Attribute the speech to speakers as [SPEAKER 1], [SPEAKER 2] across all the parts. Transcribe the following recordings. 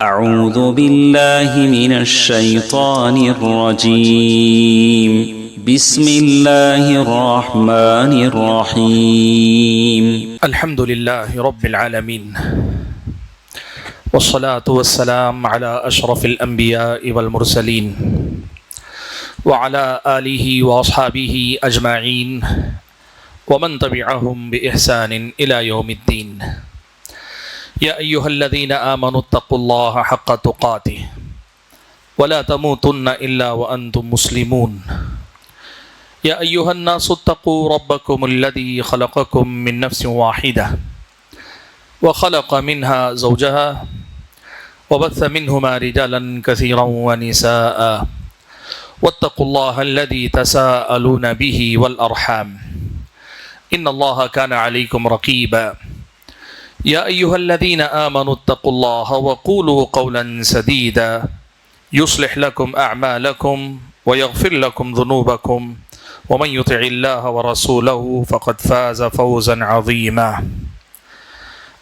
[SPEAKER 1] أعوذ بالله من الشيطان الرجيم بسم الله الرحمن الرحيم
[SPEAKER 2] الحمد لله رب العالمين والصلاة والسلام على أشرف الأنبياء والمرسلين وعلى آله وأصحابه أجمعين ومن تبعهم بإحسان إلى يوم الدين يا أيها الذين آمنوا اتقوا الله حق تقاته ولا تموتن إلا وأنتم مسلمون يا أيها الناس اتقوا ربكم الذي خلقكم من نفس واحدة وخلق منها زوجها وبث منهما رجالا كثيرا ونساء واتقوا الله الذي تساءلون به والأرحام إن الله كان عليكم رقيبا يا أيها الذين آمنوا اتقوا الله وقولوا قولا سديدا يصلح لكم أعمالكم ويغفر لكم ذنوبكم ومن يطع الله ورسوله فقد فاز فوزا عظيما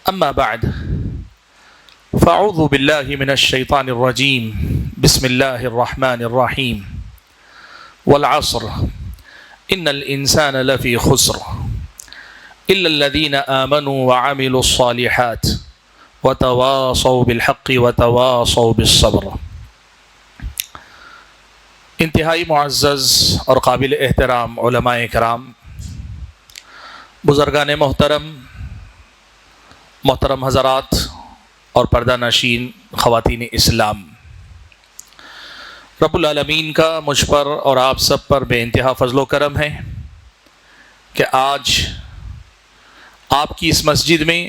[SPEAKER 2] أما بعد فأعوذ بالله من الشيطان الرجيم بسم الله الرحمن الرحيم والعصر إن الإنسان لفي خسر إلا الذين آمنوا وعملوا الصالحات وتواصوا بالحق وتواصوا بالصبر. انتہائی معزز اور قابل احترام علماء کرام، بزرگان محترم حضرات اور پردہ نشین خواتین اسلام، رب العالمین کا مجھ پر اور آپ سب پر بے انتہا فضل و کرم ہے کہ آج آپ کی اس مسجد میں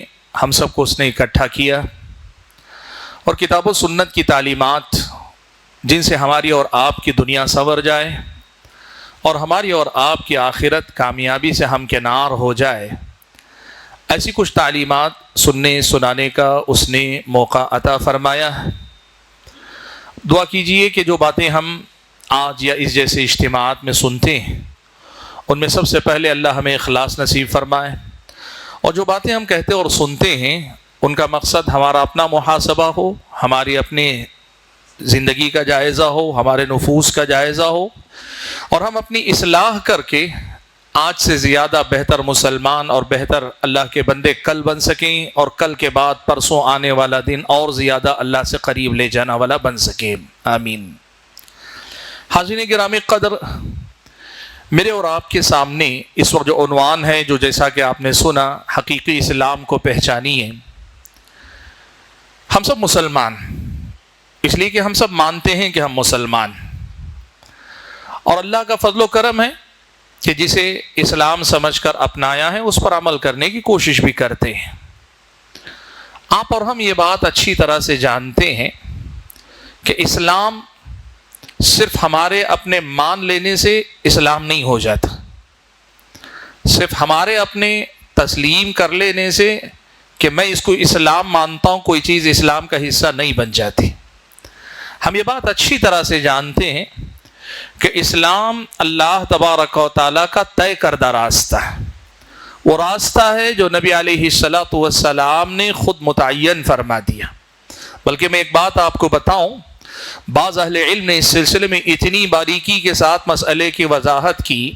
[SPEAKER 2] ہم سب کو اس نے اکٹھا کیا اور کتاب و سنت کی تعلیمات جن سے ہماری اور آپ کی دنیا سنور جائے اور ہماری اور آپ کی آخرت کامیابی سے ہمکنار ہو جائے، ایسی کچھ تعلیمات سننے سنانے کا اس نے موقع عطا فرمایا. دعا کیجئے کہ جو باتیں ہم آج یا اس جیسے اجتماعات میں سنتے ہیں ان میں سب سے پہلے اللہ ہمیں اخلاص نصیب فرمائے، اور جو باتیں ہم کہتے اور سنتے ہیں ان کا مقصد ہمارا اپنا محاسبہ ہو، ہماری اپنے زندگی کا جائزہ ہو، ہمارے نفوس کا جائزہ ہو، اور ہم اپنی اصلاح کر کے آج سے زیادہ بہتر مسلمان اور بہتر اللہ کے بندے کل بن سکیں، اور کل کے بعد پرسوں آنے والا دن اور زیادہ اللہ سے قریب لے جانا والا بن سکیں. آمین. حاضرین گرامی قدر، میرے اور آپ کے سامنے اس وقت جو عنوان ہے، جو جیسا کہ آپ نے سنا، حقیقی اسلام کو پہچانیے. ہم سب مسلمان، اس لیے کہ ہم سب مانتے ہیں کہ ہم مسلمان، اور اللہ کا فضل و کرم ہے کہ جسے اسلام سمجھ کر اپنایا ہے اس پر عمل کرنے کی کوشش بھی کرتے ہیں. آپ اور ہم یہ بات اچھی طرح سے جانتے ہیں کہ اسلام صرف ہمارے اپنے مان لینے سے اسلام نہیں ہو جاتا، صرف ہمارے اپنے تسلیم کر لینے سے کہ میں اس کو اسلام مانتا ہوں کوئی چیز اسلام کا حصہ نہیں بن جاتی. ہم یہ بات اچھی طرح سے جانتے ہیں کہ اسلام اللہ تبارک و تعالیٰ کا طے کردہ راستہ ہے، وہ راستہ ہے جو نبی علیہ السلام نے خود متعین فرما دیا. بلکہ میں ایک بات آپ کو بتاؤں، بعض اہل علم نے اس سلسلے میں اتنی باریکی کے ساتھ مسئلے کی وضاحت کی.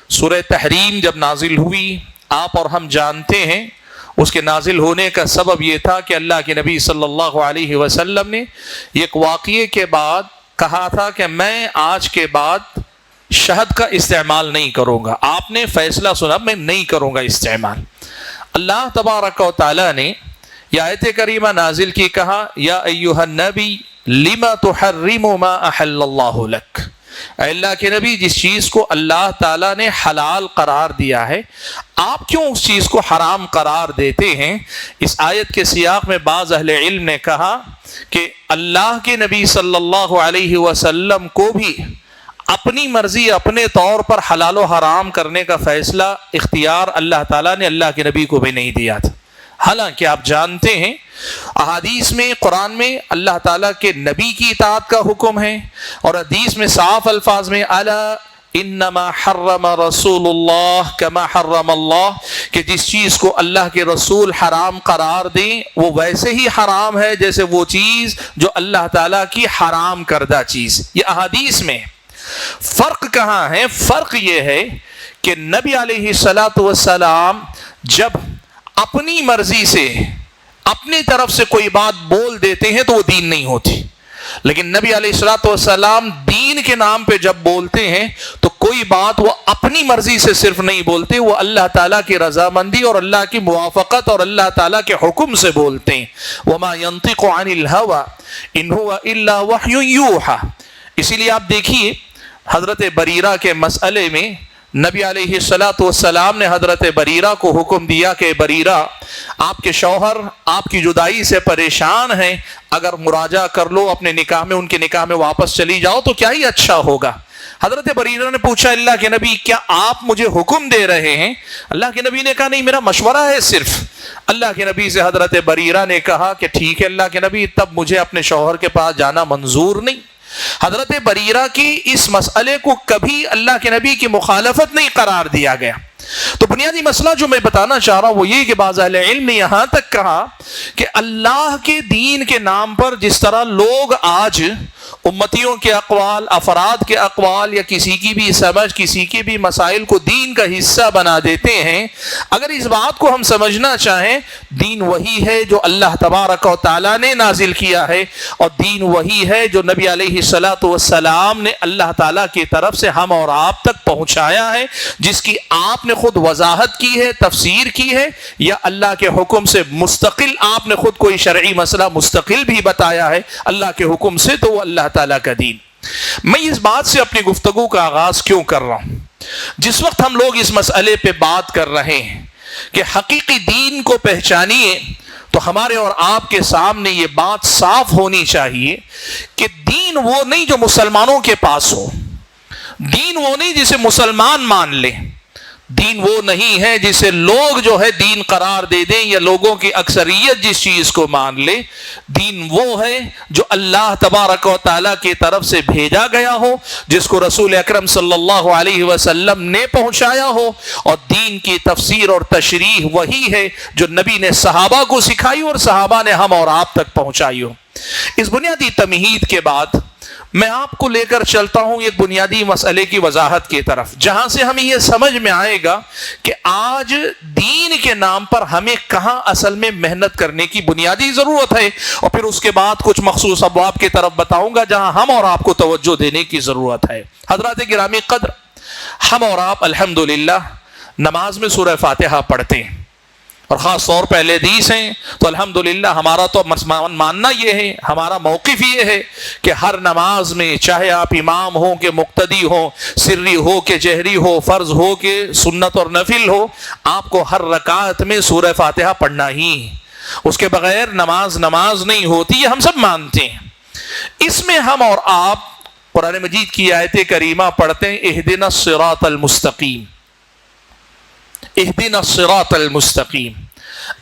[SPEAKER 2] سورہ تحریم جب نازل ہوئی، آپ اور ہم جانتے ہیں اس کے نازل ہونے کا سبب یہ تھا کہ اللہ کے نبی صلی اللہ علیہ وسلم نے ایک واقعے کے بعد کہا تھا کہ میں آج کے بعد شہد کا استعمال نہیں کروں گا. آپ نے فیصلہ سنا، میں نہیں کروں گا استعمال. اللہ تبارک و تعالیٰ نے یہ آیت کریمہ نازل کی، کہا یا ایھا النبی لما تحرم ما احل اللہ لک. اے اللہ کے نبی، جس چیز کو اللہ تعالیٰ نے حلال قرار دیا ہے آپ کیوں اس چیز کو حرام قرار دیتے ہیں؟ اس آیت کے سیاق میں بعض اہل علم نے کہا کہ اللہ کے نبی صلی اللہ علیہ وسلم کو بھی اپنی مرضی اپنے طور پر حلال و حرام کرنے کا فیصلہ اختیار اللہ تعالیٰ نے اللہ کے نبی کو بھی نہیں دیا تھا. حالانکہ آپ جانتے ہیں احادیث میں، قرآن میں اللہ تعالیٰ کے نبی کی اطاعت کا حکم ہے، اور حدیث میں صاف الفاظ میں الا انما حرم رسول اللہ کما حرم اللہ، کہ جس چیز کو اللہ کے رسول حرام قرار دیں وہ ویسے ہی حرام ہے جیسے وہ چیز جو اللہ تعالیٰ کی حرام کردہ چیز. یہ احادیث میں فرق کہاں ہے؟ فرق یہ ہے کہ نبی علیہ الصلاۃ والسلام جب اپنی مرضی سے اپنی طرف سے کوئی بات بول دیتے ہیں تو وہ دین نہیں ہوتی، لیکن نبی علیہ الصلوۃ والسلام دین کے نام پہ جب بولتے ہیں تو کوئی بات وہ اپنی مرضی سے صرف نہیں بولتے، وہ اللہ تعالیٰ کی رضامندی اور اللہ کی موافقت اور اللہ تعالیٰ کے حکم سے بولتے ہیں. وما ينطق عن الهوى ان هو الا وحی یوحى. اسی لیے آپ دیکھیے حضرت بریرہ کے مسئلے میں نبی علیہ الصلوۃ والسلام نے حضرت بریرہ کو حکم دیا کہ بریرہ، آپ کے شوہر آپ کی جدائی سے پریشان ہیں، اگر مراجعہ کر لو اپنے نکاح میں، ان کے نکاح میں واپس چلی جاؤ تو کیا ہی اچھا ہوگا. حضرت بریرہ نے پوچھا اللہ کے نبی کیا آپ مجھے حکم دے رہے ہیں؟ اللہ کے نبی نے کہا نہیں، میرا مشورہ ہے صرف. اللہ کے نبی سے حضرت بریرہ نے کہا کہ ٹھیک ہے اللہ کے نبی، تب مجھے اپنے شوہر کے پاس جانا منظور نہیں. حضرت بریرہ کی اس مسئلے کو کبھی اللہ کے نبی کی مخالفت نہیں قرار دیا گیا. تو بنیادی مسئلہ جو میں بتانا چاہ رہا ہوں وہ یہ کہ بعض اہل علم نے یہاں تک کہا کہ اللہ کے دین کے نام پر جس طرح لوگ آج امتیوں کے اقوال، افراد کے اقوال یا کسی کی بھی سمجھ، کسی کے بھی مسائل کو دین کا حصہ بنا دیتے ہیں، اگر اس بات کو ہم سمجھنا چاہیں دین وہی ہے جو اللہ تبارک و تعالیٰ نے نازل کیا ہے، اور دین وہی ہے جو نبی علیہ الصلوۃ والسلام نے اللہ تعالیٰ کی طرف سے ہم اور آپ تک پہنچایا ہے، جس کی آپ نے خود وضاحت کی ہے، تفسیر کی ہے، یا اللہ کے حکم سے مستقل آپ نے خود کوئی شرعی مسئلہ مستقل بھی بتایا ہے اللہ کے حکم سے، تو وہ اللہ تعالیٰ کا دین. میں اس بات سے اپنی گفتگو کا آغاز کیوں کر رہا ہوں؟ جس وقت ہم لوگ اس مسئلے پہ بات کر رہے ہیں کہ حقیقی دین کو پہچانیے، تو ہمارے اور آپ کے سامنے یہ بات صاف ہونی چاہیے کہ دین وہ نہیں جو مسلمانوں کے پاس ہو، دین وہ نہیں جسے مسلمان مان لے، دین وہ نہیں ہے جسے لوگ جو ہے دین قرار دے دیں یا لوگوں کی اکثریت جس چیز کو مان لے. دین وہ ہے جو اللہ تبارک و تعالیٰ کی طرف سے بھیجا گیا ہو، جس کو رسول اکرم صلی اللہ علیہ وسلم نے پہنچایا ہو، اور دین کی تفسیر اور تشریح وہی ہے جو نبی نے صحابہ کو سکھائی اور صحابہ نے ہم اور آپ تک پہنچائی ہو. اس بنیادی تمہید کے بعد میں آپ کو لے کر چلتا ہوں ایک بنیادی مسئلے کی وضاحت کی طرف، جہاں سے ہمیں یہ سمجھ میں آئے گا کہ آج دین کے نام پر ہمیں کہاں اصل میں محنت کرنے کی بنیادی ضرورت ہے، اور پھر اس کے بعد کچھ مخصوص ابواب کی طرف بتاؤں گا جہاں ہم اور آپ کو توجہ دینے کی ضرورت ہے. حضرات گرامی قدر، ہم اور آپ الحمدللہ نماز میں سورہ فاتحہ پڑھتے ہیں، اور خاص طور پہ اہل حدیث ہیں تو الحمدللہ ہمارا تو ماننا یہ ہے، ہمارا موقف یہ ہے کہ ہر نماز میں چاہے آپ امام ہوں کہ مقتدی ہو، سری ہو کہ جہری ہو، فرض ہو کہ سنت اور نفل ہو، آپ کو ہر رکعت میں سورہ فاتحہ پڑھنا ہی، اس کے بغیر نماز نہیں ہوتی، یہ ہم سب مانتے ہیں. اس میں ہم اور آپ قرآن مجید کی آیت کریمہ پڑھتے ہیں اہدنا الصراط المستقیم، اہدنا الصراط المستقیم،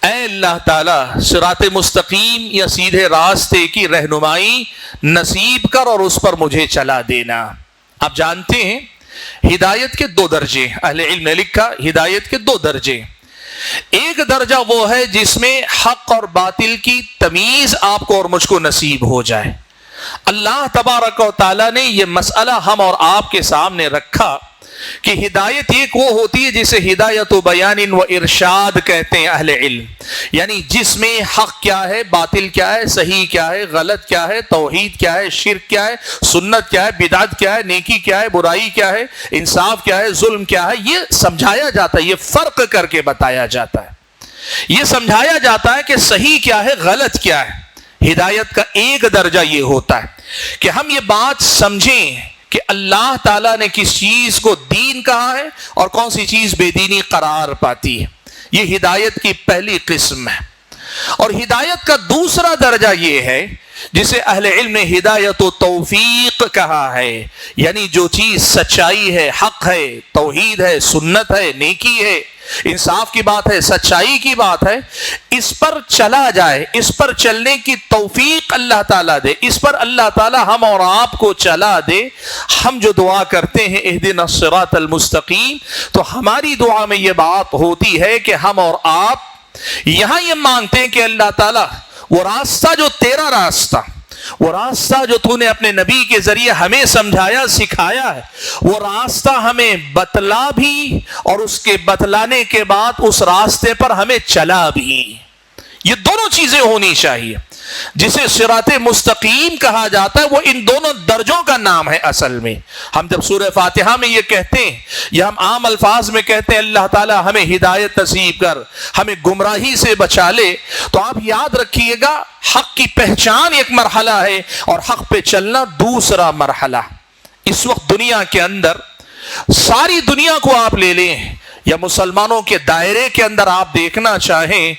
[SPEAKER 2] اے اللہ تعالی صراط مستقیم یا سیدھے راستے کی رہنمائی نصیب کر اور اس پر مجھے چلا دینا. آپ جانتے ہیں ہدایت کے دو درجے، اہل علم نے لکھا ہدایت کے دو درجے. ایک درجہ وہ ہے جس میں حق اور باطل کی تمیز آپ کو اور مجھ کو نصیب ہو جائے. اللہ تبارک و تعالیٰ نے یہ مسئلہ ہم اور آپ کے سامنے رکھا کہ ہدایت ایک وہ ہوتی ہے جسے ہدایت و بیان و ارشاد کہتے ہیں اہل علم، یعنی جس میں حق کیا ہے، باطل کیا ہے، صحیح کیا ہے، غلط کیا ہے، توحید کیا ہے، شرک کیا ہے، سنت کیا ہے، بدعت کیا ہے، نیکی کیا ہے، برائی کیا ہے، انصاف کیا ہے، ظلم کیا ہے، یہ سمجھایا جاتا ہے، یہ فرق کر کے بتایا جاتا ہے، یہ سمجھایا جاتا ہے کہ صحیح کیا ہے، غلط کیا ہے. ہدایت کا ایک درجہ یہ ہوتا ہے کہ ہم یہ بات سمجھیں کہ اللہ تعالیٰ نے کس چیز کو دین کہا ہے اور کون سی چیز بے دینی قرار پاتی ہے. یہ ہدایت کی پہلی قسم ہے. اور ہدایت کا دوسرا درجہ یہ ہے جسے اہل علم نے ہدایت و توفیق کہا ہے، یعنی جو چیز سچائی ہے، حق ہے، توحید ہے، سنت ہے، نیکی ہے، انصاف کی بات ہے، سچائی کی بات ہے، اس پر چلا جائے، اس پر چلنے کی توفیق اللہ تعالیٰ دے، اس پر اللہ تعالیٰ ہم اور آپ کو چلا دے۔ ہم جو دعا کرتے ہیں اہدنا الصراط المستقیم، تو ہماری دعا میں یہ بات ہوتی ہے کہ ہم اور آپ یہاں یہ مانگتے ہیں کہ اللہ تعالیٰ وہ راستہ جو تیرا راستہ، وہ راستہ جو تو نے اپنے نبی کے ذریعے ہمیں سمجھایا سکھایا ہے، وہ راستہ ہمیں بتلا بھی، اور اس کے بتلانے کے بعد اس راستے پر ہمیں چلا بھی۔ یہ دونوں چیزیں ہونی چاہیے۔ جسے صراط مستقیم کہا جاتا ہے وہ ان دونوں درجوں کا نام ہے۔ اصل میں ہم جب سورہ فاتحہ میں یہ کہتے ہیں یا ہم عام الفاظ میں کہتے ہیں اللہ تعالی ہمیں ہدایت نصیب کر، ہمیں گمراہی سے بچا لے، تو آپ یاد رکھیے گا حق کی پہچان ایک مرحلہ ہے اور حق پہ چلنا دوسرا مرحلہ۔ اس وقت دنیا کے اندر ساری دنیا کو آپ لے لیں یا مسلمانوں کے دائرے کے اندر آپ دیکھنا چاہیں،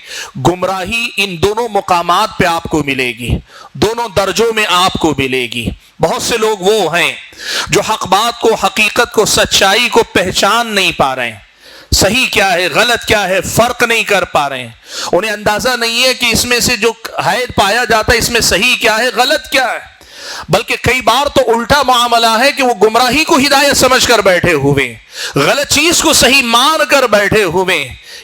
[SPEAKER 2] گمراہی ان دونوں مقامات پہ آپ کو ملے گی، دونوں درجوں میں آپ کو ملے گی۔ بہت سے لوگ وہ ہیں جو حق بات کو، حقیقت کو، سچائی کو پہچان نہیں پا رہے ہیں، صحیح کیا ہے غلط کیا ہے فرق نہیں کر پا رہے ہیں، انہیں اندازہ نہیں ہے کہ اس میں سے جو حید پایا جاتا ہے اس میں صحیح کیا ہے غلط کیا ہے، بلکہ کئی بار تو الٹا معاملہ ہے کہ وہ گمراہی کو ہدایت سمجھ کر بیٹھے ہوئے، غلط چیز کو صحیح مان کر بیٹھے ہوئے۔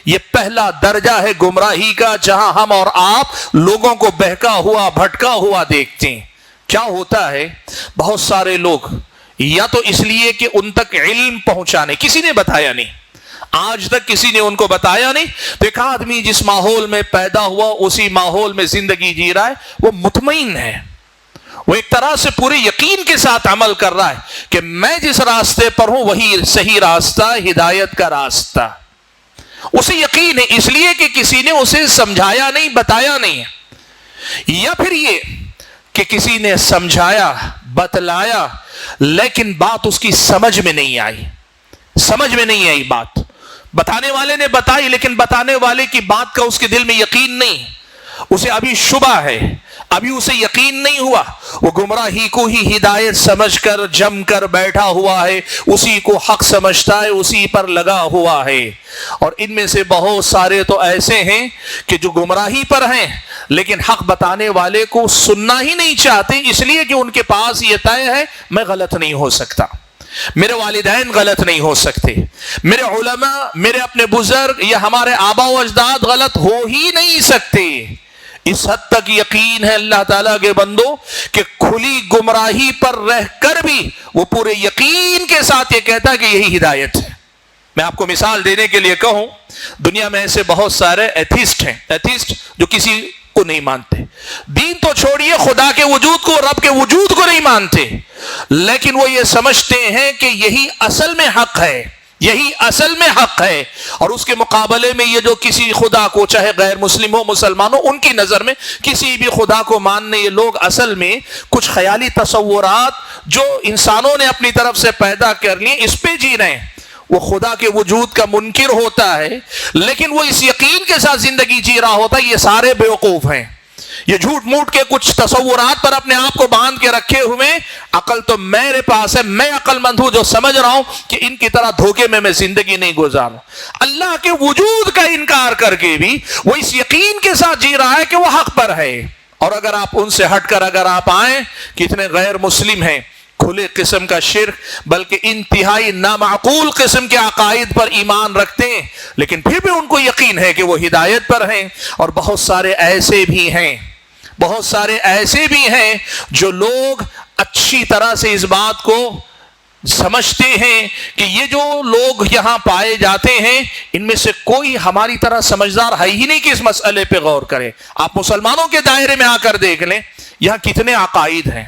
[SPEAKER 2] یہ پہلا درجہ ہے گمراہی کا، جہاں ہم اور آپ لوگوں کو بہکا ہوا بھٹکا ہوا دیکھتے ہیں۔ کیا ہوتا ہے بہت سارے لوگ یا تو اس لیے کہ ان تک علم پہنچانے کسی نے بتایا نہیں، آج تک کسی نے ان کو بتایا نہیں، تو ایک آدمی جس ماحول میں پیدا ہوا اسی ماحول میں زندگی جی رہا ہے، وہ مطمئن ہے، وہ ایک طرح سے پورے یقین کے ساتھ عمل کر رہا ہے کہ میں جس راستے پر ہوں وہی صحیح راستہ، ہدایت کا راستہ، اسے یقین ہے، اس لیے کہ کسی نے اسے سمجھایا نہیں، بتایا نہیں ہے۔ یا پھر یہ کہ کسی نے سمجھایا بتلایا لیکن بات اس کی سمجھ میں نہیں آئی، سمجھ میں نہیں آئی بات، بتانے والے نے بتائی لیکن بتانے والے کی بات کا اس کے دل میں یقین نہیں، اسے ابھی شبہ ہے، ابھی اسے یقین نہیں ہوا، وہ گمراہی کو ہی ہدایت سمجھ کر جم کر بیٹھا ہوا ہے، اسی کو حق سمجھتا ہے، اسی پر لگا ہوا ہے۔ اور ان میں سے بہت سارے تو ایسے ہیں کہ جو گمراہی پر ہیں لیکن حق بتانے والے کو سننا ہی نہیں چاہتے، اس لیے کہ ان کے پاس یہ طے ہے میں غلط نہیں ہو سکتا، میرے والدین غلط نہیں ہو سکتے، میرے علماء، میرے اپنے بزرگ یا ہمارے آبا و اجداد غلط ہو ہی نہیں سکتے۔ اس حد تک یقین ہے اللہ تعالیٰ کے بندوں کہ کھلی گمراہی پر رہ کر بھی وہ پورے یقین کے ساتھ یہ کہتا ہے کہ یہی ہدایت ہے۔ میں آپ کو مثال دینے کے لیے کہوں، دنیا میں ایسے بہت سارے ایتھیسٹ ہیں، ایتھیسٹ جو کسی کو نہیں مانتے، دین تو چھوڑیے خدا کے وجود کو، رب کے وجود کو نہیں مانتے، لیکن وہ یہ سمجھتے ہیں کہ یہی اصل میں حق ہے، یہی اصل میں حق ہے، اور اس کے مقابلے میں یہ جو کسی خدا کو، چاہے غیر مسلم ہو مسلمان ہو، ان کی نظر میں کسی بھی خدا کو ماننے یہ لوگ اصل میں کچھ خیالی تصورات جو انسانوں نے اپنی طرف سے پیدا کر لی اس پہ جی رہے ہیں۔ وہ خدا کے وجود کا منکر ہوتا ہے لیکن وہ اس یقین کے ساتھ زندگی جی رہا ہوتا ہے یہ سارے بیوقوف ہیں، یہ جھوٹ موٹ کے کچھ تصورات پر اپنے آپ کو باندھ کے رکھے ہوئے، عقل تو میرے پاس ہے، میں عقل مند ہوں جو سمجھ رہا ہوں کہ ان کی طرح دھوکے میں زندگی نہیں گزاروں۔ اللہ کے وجود کا انکار کر کے بھی وہ اس یقین کے ساتھ جی رہا ہے کہ وہ حق پر ہے۔ اور اگر آپ ان سے ہٹ کر اگر آپ آئیں، کتنے غیر مسلم ہیں کھلے قسم کا شرک بلکہ انتہائی نامعقول قسم کے عقائد پر ایمان رکھتے ہیں، لیکن پھر بھی ان کو یقین ہے کہ وہ ہدایت پر ہیں۔ اور بہت سارے ایسے بھی ہیں، بہت سارے ایسے بھی ہیں جو لوگ اچھی طرح سے اس بات کو سمجھتے ہیں کہ یہ جو لوگ یہاں پائے جاتے ہیں ان میں سے کوئی ہماری طرح سمجھدار ہے ہی نہیں کہ اس مسئلے پہ غور کرے۔ آپ مسلمانوں کے دائرے میں آ کر دیکھ لیں، یہاں کتنے عقائد ہیں،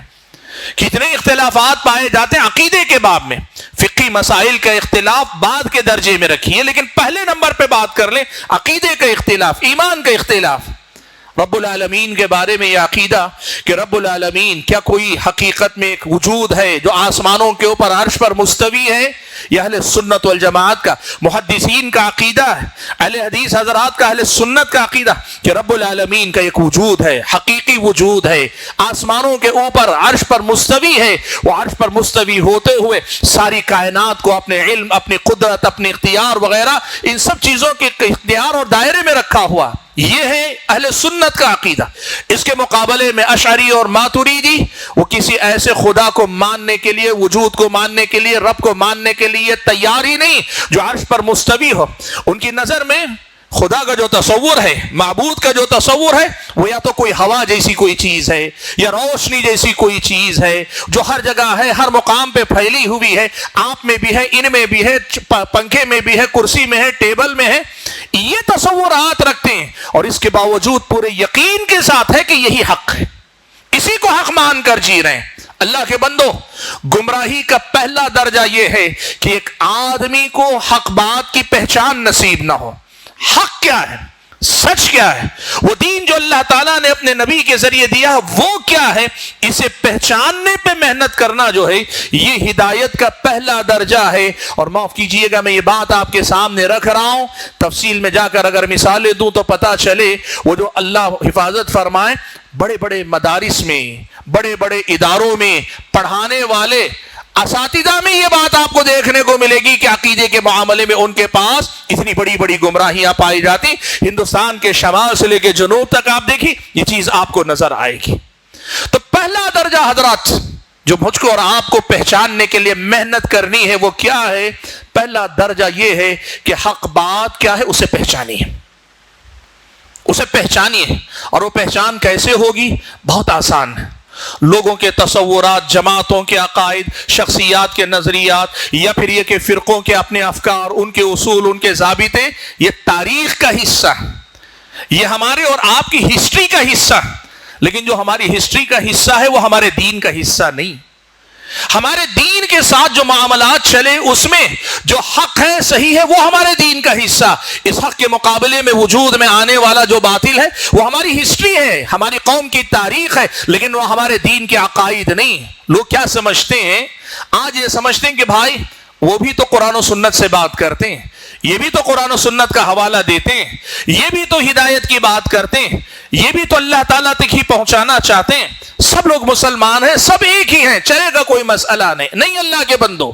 [SPEAKER 2] کتنے اختلافات پائے جاتے ہیں عقیدے کے باب میں۔ فقہی مسائل کا اختلاف بعد کے درجے میں رکھیے، لیکن پہلے نمبر پہ بات کر لیں عقیدے کا اختلاف، ایمان کا اختلاف۔ رب العالمین کے بارے میں یہ عقیدہ کہ رب العالمین کیا کوئی حقیقت میں ایک وجود ہے جو آسمانوں کے اوپر عرش پر مستوی ہے، یہ اہل سنت والجماعت کا، محدثین کا عقیدہ ہے، اہل حدیث حضرات کا، اہل سنت کا عقیدہ کہ رب العالمین کا ایک وجود ہے، حقیقی وجود ہے، آسمانوں کے اوپر عرش پر مستوی ہے، وہ عرش پر مستوی ہوتے ہوئے ساری کائنات کو اپنے علم، اپنی قدرت، اپنے اختیار وغیرہ ان سب چیزوں کے اختیار اور دائرے میں رکھا ہوا. یہ ہے اہل سنت کا عقیدہ. اس کے مقابلے میں اشعری اور ماتریدی وہ کسی ایسے خدا کو ماننے کے لیے، وجود کو ماننے کے لیے، رب کو ماننے کے لیے تیار ہی نہیں جو عرش پر مستوی ہو. ان کی نظر میں خدا کا جو تصور ہے، معبود کا جو تصور ہے، وہ یا تو کوئی ہوا جیسی کوئی چیز ہے، یا روشنی جیسی کوئی چیز ہے جو ہر جگہ ہے، ہر مقام پہ پھیلی ہوئی ہے، آپ میں بھی ہے، ان میں بھی ہے، پنکھے میں بھی ہے، کرسی میں ہے، ٹیبل میں ہے. یہ تصورات رکھتے ہیں اور اس کے باوجود پورے یقین کے ساتھ ہے کہ یہی حق ہے، اسی کو حق مان کر جی رہے ہیں. اللہ کے بندو، گمراہی کا پہلا درجہ یہ ہے کہ ایک آدمی کو حق بات کی پہچان نصیب نہ ہو. حق کیا ہے، سچ کیا ہے، وہ دین جو اللہ تعالیٰ نے اپنے نبی کے ذریعے دیا وہ کیا ہے، اسے پہچاننے پہ محنت کرنا جو ہے یہ ہدایت کا پہلا درجہ ہے. اور معاف کیجئے گا، میں یہ بات آپ کے سامنے رکھ رہا ہوں، تفصیل میں جا کر اگر مثالیں دوں تو پتہ چلے. وہ جو اللہ حفاظت فرمائے، بڑے بڑے مدارس میں، بڑے بڑے اداروں میں پڑھانے والے اساتذہ میں یہ بات آپ کو دیکھنے کو ملے گی کہ عقیدے کے معاملے میں ان کے پاس اتنی بڑی بڑی گمراہیاں پائی جاتی. ہندوستان کے شمال سے لے کے جنوب تک آپ دیکھیں یہ چیز آپ کو نظر آئے گی. تو پہلا درجہ حضرات جو مجھ کو اور آپ کو پہچاننے کے لیے محنت کرنی ہے وہ کیا ہے؟ پہلا درجہ یہ ہے کہ حق بات کیا ہے اسے پہچانیے، اسے پہچانیے. اور وہ پہچان کیسے ہوگی؟ بہت آسان ہے. لوگوں کے تصورات، جماعتوں کے عقائد، شخصیات کے نظریات، یا پھر یہ کہ فرقوں کے اپنے افکار، ان کے اصول، ان کے ضابطے، یہ تاریخ کا حصہ، یہ ہمارے اور آپ کی ہسٹری کا حصہ. لیکن جو ہماری ہسٹری کا حصہ ہے وہ ہمارے دین کا حصہ نہیں. ہمارے دین کے ساتھ جو معاملات چلے اس میں جو حق ہے، صحیح ہے، وہ ہمارے دین کا حصہ. اس حق کے مقابلے میں وجود میں آنے والا جو باطل ہے وہ ہماری ہسٹری ہے، ہماری قوم کی تاریخ ہے، لیکن وہ ہمارے دین کے عقائد نہیں. لوگ کیا سمجھتے ہیں؟ آج یہ سمجھتے ہیں کہ بھائی وہ بھی تو قرآن و سنت سے بات کرتے ہیں، یہ بھی تو قرآن و سنت کا حوالہ دیتے ہیں، یہ بھی تو ہدایت کی بات کرتے ہیں، یہ بھی تو اللہ تعالیٰ تک ہی پہنچانا چاہتے ہیں. سب لوگ مسلمان ہیں، سب ایک ہی ہیں، چلے گا کوئی مسئلہ نہیں. اللہ کے بندو،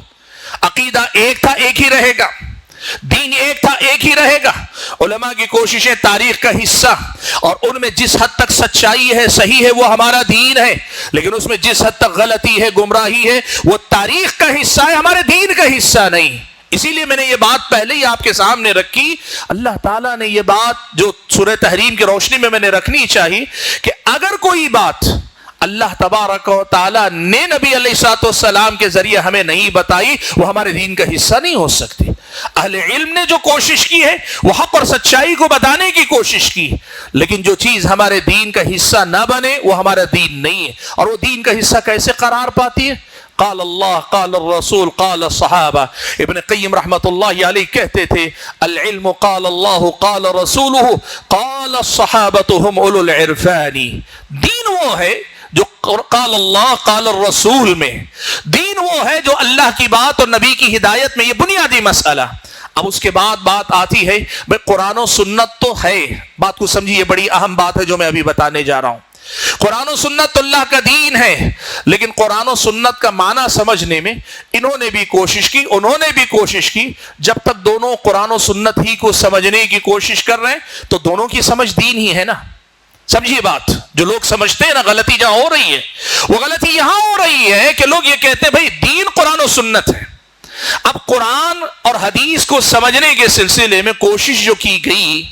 [SPEAKER 2] عقیدہ ایک تھا ایک ہی رہے گا، دین ایک تھا ایک ہی رہے گا. علماء کی کوششیں تاریخ کا حصہ، اور ان میں جس حد تک سچائی ہے، صحیح ہے، وہ ہمارا دین ہے. لیکن اس میں جس حد تک غلطی ہے، گمراہی ہے، وہ تاریخ کا حصہ ہے، ہمارے دین کا حصہ نہیں. اسی لیے میں نے یہ بات پہلے ہی آپ کے سامنے رکھی. اللہ تعالیٰ نے یہ بات جو سورہ تحریم کی روشنی میں نے رکھنی چاہیے کہ اگر کوئی بات اللہ تبارک و تعالیٰ نے نبی علیہ الصلوۃ والسلام کے ذریعے ہمیں نہیں بتائی، وہ ہمارے دین کا حصہ نہیں ہو سکتی. اہل علم نے جو کوشش کی ہے وہ حق اور سچائی کو بتانے کی کوشش کی، لیکن جو چیز ہمارے دین کا حصہ نہ بنے وہ ہمارا دین نہیں ہے. اور وہ دین کا حصہ کیسے قرار پاتی ہے؟ قال اللہ، قال الرسول، قال الصحابہ. ابن قیم رحمت اللہ علیہ کہتے تھے العلم قال اللہ قال رسولہ قال الصحابۃ هم اولو العرفان. دین وہ ہے جو قال اللہ قال الرسول میں، دین وہ ہے جو اللہ کی بات اور نبی کی ہدایت میں، یہ بنیادی مسئلہ. اب اس کے بعد بات آتی ہے بھئی قرآن و سنت تو ہے، بات کو سمجھیے، یہ بڑی اہم بات ہے جو میں ابھی بتانے جا رہا ہوں. قرآن و سنت تو اللہ کا دین ہے، لیکن قرآن و سنت کا معنی سمجھنے میں انہوں نے بھی کوشش کی. جب تک دونوں قرآن و سنت ہی کو سمجھنے کی کوشش کر رہے ہیں تو دونوں کی سمجھ دین ہی ہے نا. سمجھیے بات، جو لوگ سمجھتے ہیں نا غلطی جہاں ہو رہی ہے، وہ غلطی یہاں ہو رہی ہے کہ لوگ یہ کہتے ہیں بھائی دین قرآن و سنت ہے. اب قرآن اور حدیث کو سمجھنے کے سلسلے میں کوشش جو کی گئی،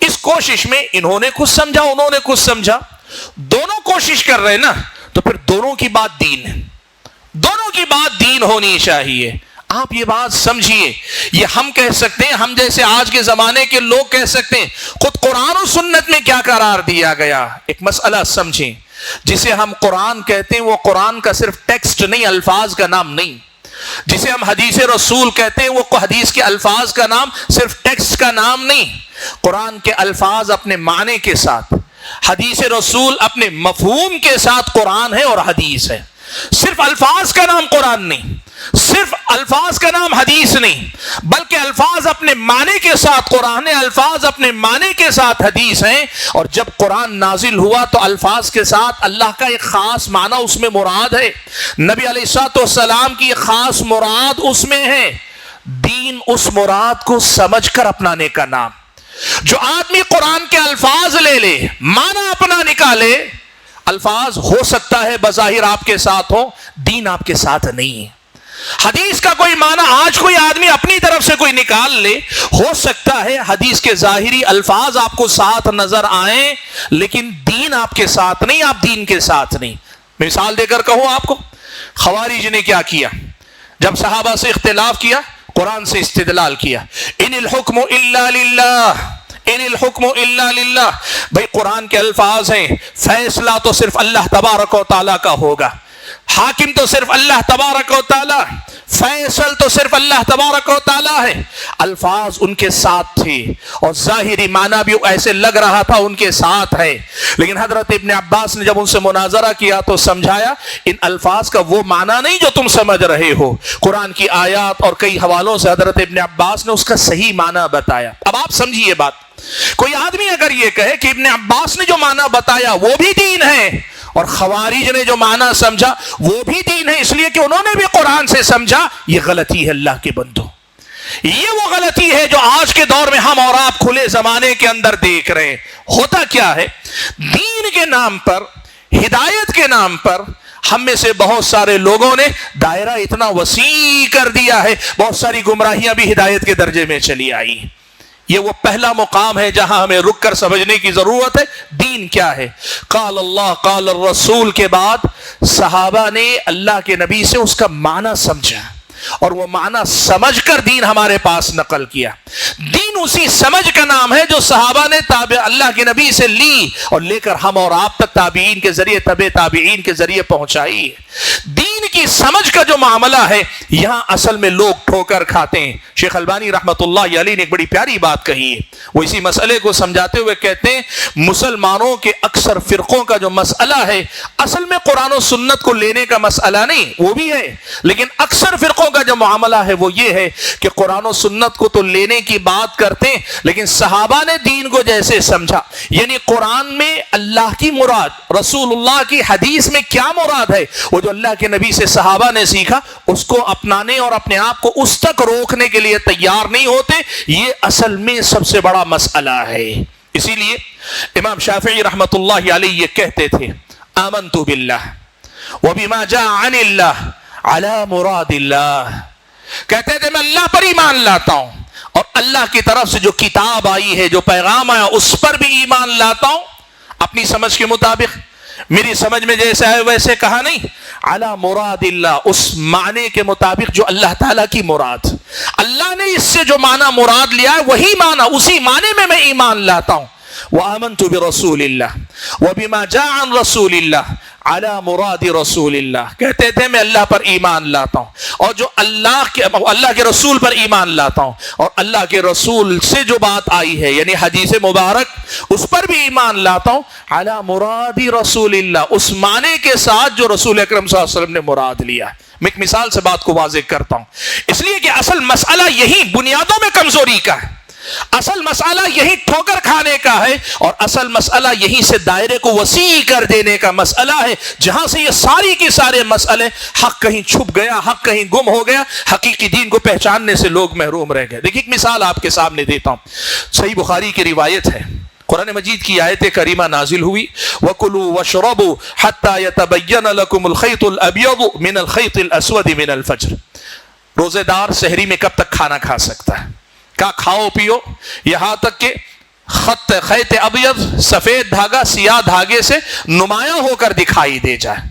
[SPEAKER 2] اس کوشش میں انہوں نے کچھ سمجھا، انہوں نے کچھ سمجھا، دونوں کوشش کر رہے ہیں نا، تو پھر دونوں کی بات دین ہے، دونوں کی بات دین ہونی چاہیے. آپ یہ بات سمجھیے، یہ ہم کہہ سکتے ہیں، ہم جیسے آج کے زمانے کے لوگ کہہ سکتے ہیں. خود قرآن و سنت میں کیا قرار دیا گیا؟ ایک مسئلہ سمجھیں، جسے ہم قرآن کہتے ہیں وہ قرآن کا صرف ٹیکسٹ نہیں، الفاظ کا نام نہیں. جسے ہم حدیث رسول کہتے ہیں وہ حدیث کے الفاظ کا نام، صرف ٹیکسٹ کا نام نہیں. قرآن کے الفاظ اپنے معنی کے ساتھ، حدیث رسول اپنے مفہوم کے ساتھ قرآن ہے اور حدیث ہے. صرف الفاظ کا نام قرآن نہیں، صرف الفاظ کا نام حدیث نہیں، بلکہ الفاظ اپنے معنی کے ساتھ قرآن ہے، الفاظ اپنے معنی کے ساتھ حدیث ہیں۔ اور جب قرآن نازل ہوا تو الفاظ کے ساتھ اللہ کا ایک خاص معنی اس میں مراد ہے، نبی علیہ الصلوۃ والسلام کی ایک خاص مراد اس میں ہے۔ دین اس مراد کو سمجھ کر اپنانے کا نام۔ جو آدمی قرآن کے الفاظ لے لے، معنی اپنا نکالے، الفاظ ہو سکتا ہے بظاہر آپ کے ساتھ ہو، دین آپ کے ساتھ نہیں ہے۔ حدیث کا کوئی معنی آج کوئی آدمی اپنی طرف سے کوئی نکال لے، ہو سکتا ہے حدیث کے ظاہری الفاظ آپ کو ساتھ نظر آئیں، لیکن دین آپ کے ساتھ نہیں، آپ دین کے ساتھ نہیں۔ مثال دے کر کہوں آپ کو، خوارج نے کیا کیا؟ جب صحابہ سے اختلاف کیا، قرآن سے استدلال کیا، ان الحکم الا للہ، ان الحکم الا للہ۔ بھئی قرآن کے الفاظ ہیں، فیصلہ تو صرف اللہ تبارک و تعالیٰ کا ہوگا، حاکم تو صرف اللہ تبارک و تعالیٰ، فیصل تو صرف اللہ تبارک و تعالیٰ ہے۔ الفاظ ان کے ساتھ تھے اور ظاہری معنی بھی ایسے لگ رہا تھا ان کے ساتھ ہے، لیکن حضرت ابن عباس نے جب ان سے مناظرہ کیا تو سمجھایا ان الفاظ کا وہ معنی نہیں جو تم سمجھ رہے ہو۔ قرآن کی آیات اور کئی حوالوں سے حضرت ابن عباس نے اس کا صحیح معنی بتایا۔ اب آپ سمجھیے بات، کوئی آدمی اگر یہ کہے کہ ابن عباس نے جو معنی بتایا وہ بھی دین ہے، اور خوارج نے جو معنی سمجھا وہ بھی دین ہے اس لیے کہ انہوں نے بھی قرآن سے سمجھا، یہ غلطی ہے اللہ کے بندو۔ یہ وہ غلطی ہے جو آج کے دور میں ہم اور آپ کھلے زمانے کے اندر دیکھ رہے ہیں۔ ہوتا کیا ہے، دین کے نام پر، ہدایت کے نام پر ہم میں سے بہت سارے لوگوں نے دائرہ اتنا وسیع کر دیا ہے، بہت ساری گمراہیاں بھی ہدایت کے درجے میں چلی آئی۔ یہ وہ پہلا مقام ہے جہاں ہمیں رک کر سمجھنے کی ضرورت ہے دین کیا ہے۔ قال اللہ قال الرسول کے بعد صحابہ نے اللہ کے نبی سے اس کا معنی سمجھا، اور وہ معنی سمجھ کر دین ہمارے پاس نقل کیا۔ دین اسی سمجھ کا نام ہے جو صحابہ نے اللہ کے نبی سے لی اور لے کر ہم اور آپ تک تابعین کے ذریعے، تبع تابعین کے ذریعے پہنچائی ہے۔ دین کی سمجھ کا جو معاملہ ہے، یہاں اصل میں لوگ ٹھوکر کھاتے ہیں۔ شیخ البانی رحمۃ اللہ علیہ نے ایک بڑی پیاری بات کہی ہے، وہ اسی مسئلے کو سمجھاتے ہوئے کہتے ہیں مسلمانوں کے اکثر فرقوں کا جو مسئلہ ہے، اصل میں قرآن و سنت کو لینے کا مسئلہ نہیں، وہ بھی ہے، لیکن اکثر فرقوں کا جو معاملہ ہے وہ یہ ہے کہ قرآن و سنت کو تو لینے کی بات کرتے ہیں، لیکن صحابہ نے دین کو جیسے سمجھا، یعنی قرآن میں اللہ کی مراد، رسول اللہ کی حدیث میں کیا مراد ہے، وہ جو اللہ کے نبی سے صحابہ نے سیکھا اس کو اپنانے اور اپنے آپ کو اس تک روکنے کے لیے تیار نہیں ہوتے۔ یہ اصل میں سب سے بڑا مسئلہ ہے۔ اسی لیے امام شافعی رحمۃ اللہ علیہ یہ کہتے تھے، آمنت باللہ وبما جاء عن اللہ علی مراد اللہ، کہتے تھے میں اللہ پر ایمان لاتا ہوں اور اللہ کی طرف سے جو کتاب آئی ہے، جو پیغام آیا اس پر بھی ایمان لاتا ہوں، اپنی سمجھ کے مطابق، میری سمجھ میں جیسا ہے ویسے کہا نہیں، علی مراد اللہ، اس معنی کے مطابق جو اللہ تعالیٰ کی مراد، اللہ نے اس سے جو معنی مراد لیا ہے وہی معنی، اسی معنی میں میں ایمان لاتا ہوں۔ وآمنت برسول اللہ وبما جاء عن رسول اللہ علی مراد رسول اللہ، کہتے تھے میں اللہ پر ایمان لاتا ہوں اور جو اللہ کے رسول پر ایمان لاتا ہوں، اور اللہ کے رسول سے جو بات آئی ہے یعنی حدیث مبارک اس پر بھی ایمان لاتا ہوں، علی مراد رسول اللہ، اس معنی کے ساتھ جو رسول اکرم صلی اللہ علیہ وسلم نے مراد لیا۔ میں ایک مثال سے بات کو واضح کرتا ہوں، اس لیے کہ اصل مسئلہ یہی بنیادوں میں کمزوری کا ہے، اصل مسئلہ یہی ٹھوکر کھانے کا ہے، اور اصل مسئلہ یہی سے دائرے کو وسیع کر دینے کا مسئلہ ہے، جہاں سے یہ ساری کے سارے مسئلے، حق کہیں چھپ گیا، حق کہیں گم ہو گیا، حقیقی دین کو پہچاننے سے لوگ محروم رہ گئے۔ دیکھیں ایک مثال آپ کے سامنے دیتا ہوں، صحیح بخاری کی روایت ہے، قرآن مجید کی آیت کریمہ نازل ہوئی، وَكُلُوا وَاشْرَبُوا حَتَّى يَتَبَيَّنَ لَكُمُ الْخَيْطُ الْأَبْيَضُ مِنَ الْخَيْطِ الْأَسْوَدِ مِنَ الْفَجْرِ۔ روزے دار سحری میں کب تک کھانا کھا سکتا ہے؟ کیا کھاؤ پیو یہاں تک کہ خیط ابیض، سفید دھاگا سیاہ دھاگے سے نمایاں ہو کر دکھائی دے جائے۔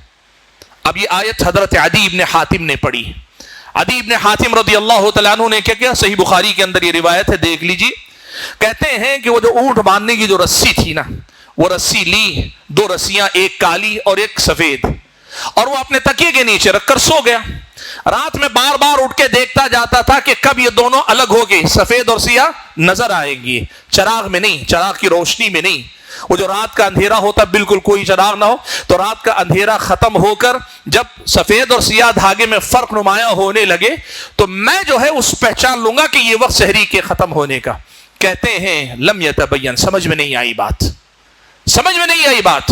[SPEAKER 2] اب یہ آیت حضرت عدی بن حاتم نے پڑھی۔ عدی بن حاتم رضی اللہ تعالیٰ عنہ نے کیا کیا، صحیح بخاری کے اندر یہ روایت ہے، دیکھ لیجئے، کہتے ہیں کہ وہ جو اونٹ باندھنے کی جو رسی تھی نا، وہ رسی لی، دو رسیاں، ایک کالی اور ایک سفید، اور وہ اپنے تکیے کے نیچے رکھ کر سو گیا۔ رات میں بار بار اٹھ کے دیکھتا جاتا تھا کہ کب یہ دونوں الگ ہو کے سفید اور سیاہ نظر آئیں گی، چراغ میں نہیں، چراغ کی روشنی میں نہیں۔ وہ جو رات کا اندھیرا ہوتا بالکل کوئی چراغ نہ ہو، تو رات کا اندھیرا ختم ہو کر جب سفید اور سیاہ دھاگے میں فرق نمایاں ہونے لگے تو میں جو ہے اس پہچان لوں گا کہ یہ وقت سحری کے ختم ہونے کا۔ کہتے ہیں لم یتبین، سمجھ میں نہیں آئی بات، سمجھ میں نہیں آئی بات۔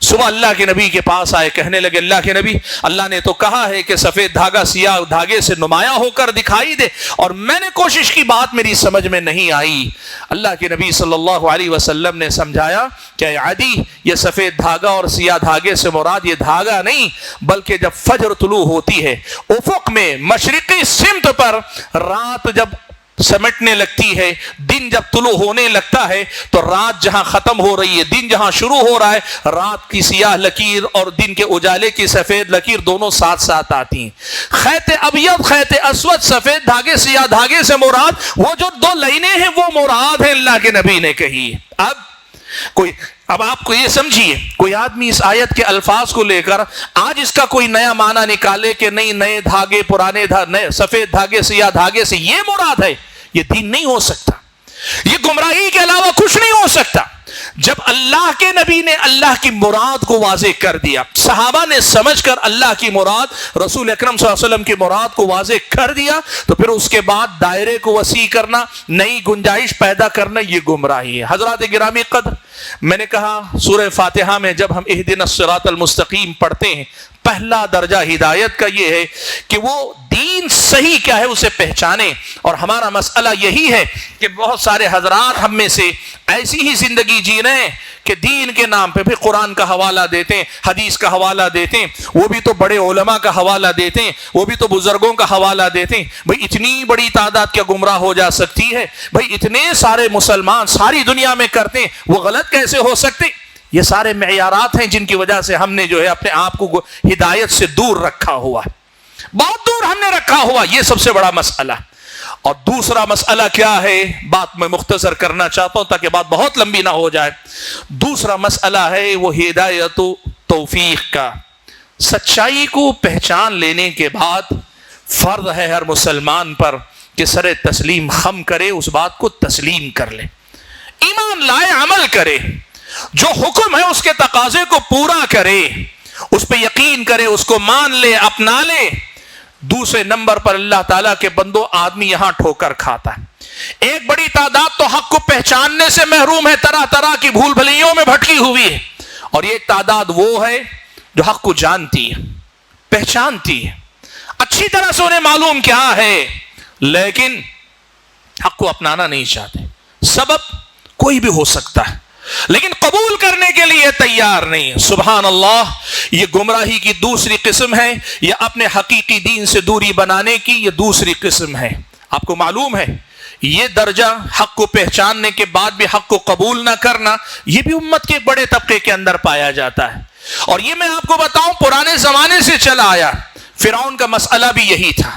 [SPEAKER 2] صبح اللہ کے نبی کے پاس آئے، کہنے لگے اللہ کے نبی، اللہ نے تو کہا ہے کہ سفید دھاگا سیاہ دھاگے سے نمایاں ہو کر دکھائی دے، اور میں نے کوشش کی، بات میری سمجھ میں نہیں آئی۔ اللہ کے نبی صلی اللہ علیہ وسلم نے سمجھایا کہ اے عدی، یہ سفید دھاگا اور سیاہ دھاگے سے مراد یہ دھاگا نہیں، بلکہ جب فجر طلوع ہوتی ہے، افق میں مشرقی سمت پر رات جب سمٹنے لگتی ہے، دن جب طلوع ہونے لگتا ہے، تو رات جہاں ختم ہو رہی ہے، دن جہاں شروع ہو رہا ہے، رات کی سیاہ لکیر اور دن کے اجالے کی سفید لکیر دونوں ساتھ ساتھ آتی ہیں۔ خیط ابیض خیط اسود، سفید دھاگے سیاہ دھاگے سے مراد وہ جو دو لائنیں ہیں وہ مراد ہیں، اللہ کے نبی نے کہی۔ اب آپ کو یہ سمجھیے، کوئی آدمی اس آیت کے الفاظ کو لے کر آج اس کا کوئی نیا معنی نکالے کہ نہیں نئے دھاگے پرانے دھاگے، سفید دھاگے سیاہ دھاگے سے یہ مراد ہے، یہ دین نہیں ہو سکتا، یہ گمراہی کے علاوہ کچھ نہیں ہو سکتا۔ جب اللہ کے نبی نے اللہ کی مراد کو واضح کر دیا، صحابہ نے سمجھ کر اللہ کی مراد، رسول اکرم صلی اللہ علیہ وسلم کی مراد کو واضح کر دیا، تو پھر اس کے بعد دائرے کو وسیع کرنا، نئی گنجائش پیدا کرنا، یہ گمراہی ہے۔ حضرات گرامی قدر، میں نے کہا سورہ فاتحہ میں جب ہم اہدنا الصراط المستقیم پڑھتے ہیں، پہلا درجہ ہدایت کا یہ ہے کہ وہ دین صحیح کیا ہے اسے پہچانے، اور ہمارا مسئلہ یہی ہے کہ بہت سارے حضرات ہم میں سے ایسی ہی زندگی جی رہے ہیں کہ دین کے نام پہ بھی قرآن کا حوالہ دیتے ہیں، حدیث کا حوالہ دیتے ہیں، وہ بھی تو بڑے علماء کا حوالہ دیتے ہیں، وہ بھی تو بزرگوں کا حوالہ دیتے ہیں۔ بھئی اتنی بڑی تعداد کیا گمراہ ہو جا سکتی ہے؟ بھئی اتنے سارے مسلمان ساری دنیا میں کرتے ہیں، وہ غلط کیسے ہو سکتے؟ یہ سارے معیارات ہیں جن کی وجہ سے ہم نے جو ہے اپنے آپ کو ہدایت سے دور رکھا ہوا، بہت دور ہم نے رکھا ہوا، یہ سب سے بڑا مسئلہ۔ اور دوسرا مسئلہ کیا ہے، بات میں مختصر کرنا چاہتا ہوں تاکہ بات بہت لمبی نہ ہو جائے۔ دوسرا مسئلہ ہے وہ ہدایت و توفیق کا۔ سچائی کو پہچان لینے کے بعد فرض ہے ہر مسلمان پر کہ سر تسلیم خم کرے، اس بات کو تسلیم کر لے، ایمان لائے، عمل کرے، جو حکم ہے اس کے تقاضے کو پورا کرے، اس پہ یقین کرے، اس کو مان لے، اپنا لے۔ دوسرے نمبر پر اللہ تعالیٰ کے بندوں، آدمی یہاں ٹھوکر کھاتا ہے۔ ایک بڑی تعداد تو حق کو پہچاننے سے محروم ہے، طرح طرح کی بھول بھلیوں میں بھٹکی ہوئی ہے، اور ایک تعداد وہ ہے جو حق کو جانتی ہے، پہچانتی ہے، اچھی طرح سے انہیں معلوم کیا ہے، لیکن حق کو اپنانا نہیں چاہتے۔ سبب کوئی بھی ہو سکتا ہے، لیکن قبول کرنے کے لیے تیار نہیں۔ سبحان اللہ، یہ گمراہی کی دوسری قسم ہے، یا اپنے حقیقی دین سے دوری بنانے کی یہ دوسری قسم ہے۔ آپ کو معلوم ہے یہ درجہ حق کو پہچاننے کے بعد بھی حق کو قبول نہ کرنا، یہ بھی امت کے بڑے طبقے کے اندر پایا جاتا ہے۔ اور یہ میں آپ کو بتاؤں پرانے زمانے سے چلا آیا، فرعون کا مسئلہ بھی یہی تھا،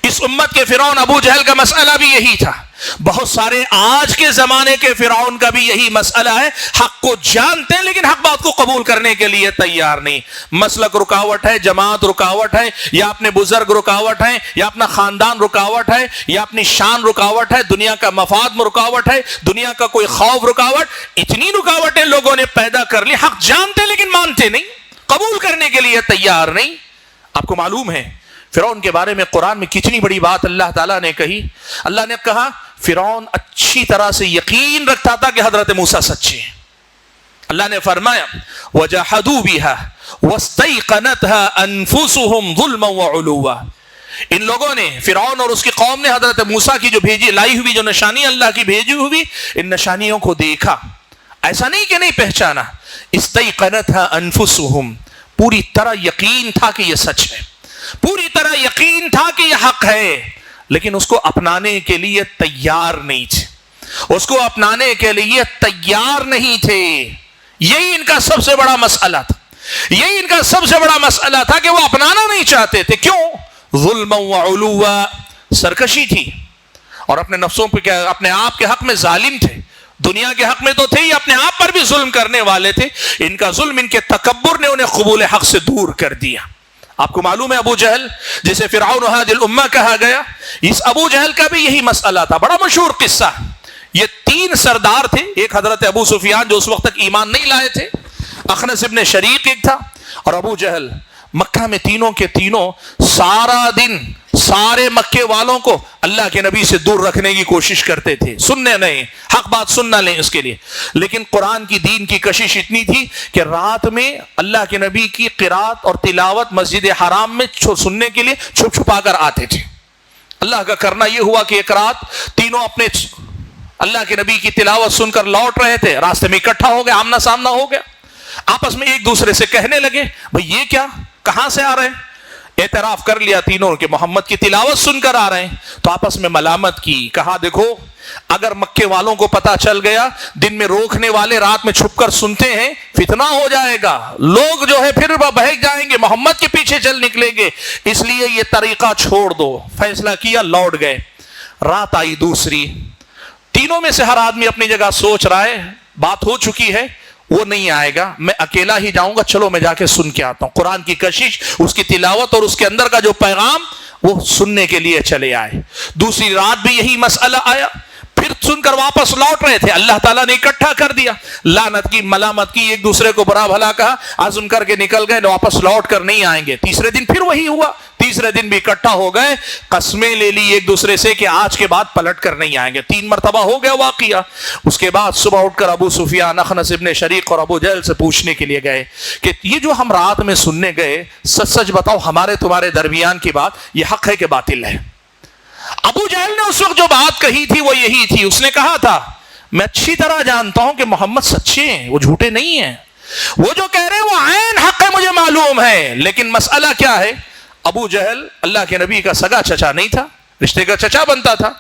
[SPEAKER 2] اس امت کے فرعون ابو جہل کا مسئلہ بھی یہی تھا، بہت سارے آج کے زمانے کے فرعون کا بھی یہی مسئلہ ہے، حق کو جانتے ہیں لیکن حق بات کو قبول کرنے کے لیے تیار نہیں۔ مسلک رکاوٹ ہے، جماعت رکاوٹ ہے، یا اپنے بزرگ رکاوٹ ہے، یا اپنا خاندان رکاوٹ ہے، یا اپنی شان رکاوٹ ہے، دنیا کا مفاد رکاوٹ ہے، دنیا کا کوئی خوف رکاوٹ، اتنی رکاوٹیں لوگوں نے پیدا کر لی، حق جانتے لیکن مانتے نہیں، قبول کرنے کے لیے تیار نہیں۔ آپ کو معلوم ہے فرعون کے بارے میں قرآن میں کتنی بڑی بات اللہ تعالیٰ نے کہی۔ اللہ نے کہا فرعون اچھی طرح سے یقین رکھتا تھا کہ حضرت موسیٰ سچے ہیں۔ اللہ نے فرمایا وَجَحَدُوا بِهَا وَاسْتَيْقَنَتْهَا أَنفُسُهُمْ ظُلْمًا وَعُلُوًّا، ان لوگوں نے، فرعون اور اس کی قوم نے حضرت موسیٰ کی جو لائی ہوئی جو نشانی اللہ کی بھیجی ہوئی، ان نشانیوں کو دیکھا، ایسا نہیں کہ نہیں پہچانا، استيقنتها أنفسهم، پوری طرح یقین تھا کہ یہ سچ ہے، پوری طرح یقین تھا کہ یہ حق ہے، لیکن اس کو اپنانے کے لیے تیار نہیں تھے، اس کو اپنانے کے لیے تیار نہیں تھے۔ یہی ان کا سب سے بڑا مسئلہ تھا، یہی ان کا سب سے بڑا مسئلہ تھا کہ وہ اپنانا نہیں چاہتے تھے۔ کیوں؟ ظلما وعلوا، سرکشی تھی، اور اپنے نفسوں پہ کیا، اپنے آپ کے حق میں ظالم تھے، دنیا کے حق میں تو تھے ہی، اپنے آپ پر بھی ظلم کرنے والے تھے۔ ان کا ظلم، ان کے تکبر نے انہیں قبول حق سے دور کر دیا۔ آپ کو معلوم ہے ابو جہل جسے فرعون ہادی الامہ کہا گیا، اس ابو جہل کا بھی یہی مسئلہ تھا، بڑا مشہور قصہ۔ یہ 3 سردار تھے، ایک حضرت ابو سفیان جو اس وقت تک ایمان نہیں لائے تھے، اخنس ابن شریق ایک تھا، اور ابو جہل۔ مکہ میں تینوں کے تینوں سارا دن سارے مکے والوں کو اللہ کے نبی سے دور رکھنے کی کوشش کرتے تھے، سننے نہیں، حق بات سننا لیں اس کے لیے، لیکن قرآن کی دین کی کشش اتنی تھی کہ رات میں اللہ کے نبی کی قرات اور تلاوت مسجد حرام میں سننے کے لیے چھپ چھپا کر آتے تھے۔ اللہ کا کرنا یہ ہوا کہ ایک رات تینوں اپنے اللہ کے نبی کی تلاوت سن کر لوٹ رہے تھے، راستے میں اکٹھا ہو گیا، آمنا سامنا ہو گیا، آپس میں ایک دوسرے سے کہنے لگے بھئی یہ کیا، کہاں سے آ رہے ہیں؟ اعتراف کر لیا تینوں کہ محمد کی تلاوت سن کر آ رہے ہیں، تو آپس میں ملامت کی، کہا دیکھو اگر مکے والوں کو پتا چل گیا دن میں روکنے والے رات میں چھپ کر سنتے ہیں، فتنہ ہو جائے گا، لوگ جو ہے پھر بہک جائیں گے، محمد کے پیچھے چل نکلیں گے، اس لیے یہ طریقہ چھوڑ دو۔ فیصلہ کیا، لوٹ گئے۔ رات آئی دوسری، تینوں میں سے ہر آدمی اپنی جگہ سوچ رہا ہے بات ہو چکی ہے، وہ نہیں آئے گا، میں اکیلا ہی جاؤں گا، چلو میں جا کے سن کے آتا ہوں۔ قرآن کی کشش، اس کی تلاوت اور اس کے اندر کا جو پیغام، وہ سننے کے لیے چلے آئے۔ دوسری رات بھی یہی مسئلہ آیا، پھر سن کر واپس لوٹ رہے تھے، اللہ تعالیٰ نے اکٹھا کر دیا، لعنت کی، ملامت کی، ایک دوسرے کو برا بھلا کہا، عزم کر کے نکل گئے، واپس لوٹ کر نہیں آئیں گے۔ تیسرے دن پھر وہی ہوا، تیسرے دن بھی اکٹھا ہو گئے، قسمیں لے لی ایک دوسرے سے کہ آج کے بعد پلٹ کر نہیں آئیں گے۔ 3 مرتبہ ہو گیا واقعہ۔ اس کے بعد صبح اٹھ کر ابو سفیان، اخنس ابن شریق اور ابو جہل سے پوچھنے کے لیے گئے کہ یہ جو ہم رات میں سننے گئے، سچ سچ بتاؤ ہمارے تمہارے درمیان کی بات یہ حق ہے کہ باطل ہے؟ ابو جہل نے اس وقت جو بات کہی تھی وہ یہی تھی، اس نے کہا تھا میں اچھی طرح جانتا ہوں کہ محمد سچے ہیں، وہ جھوٹے نہیں ہیں، وہ جو کہہ رہے ہیں وہ عین حق ہے، مجھے معلوم ہے، لیکن مسئلہ کیا ہے؟ ابو جہل اللہ کے نبی کا سگا چچا نہیں تھا، رشتے کا چچا بنتا تھا،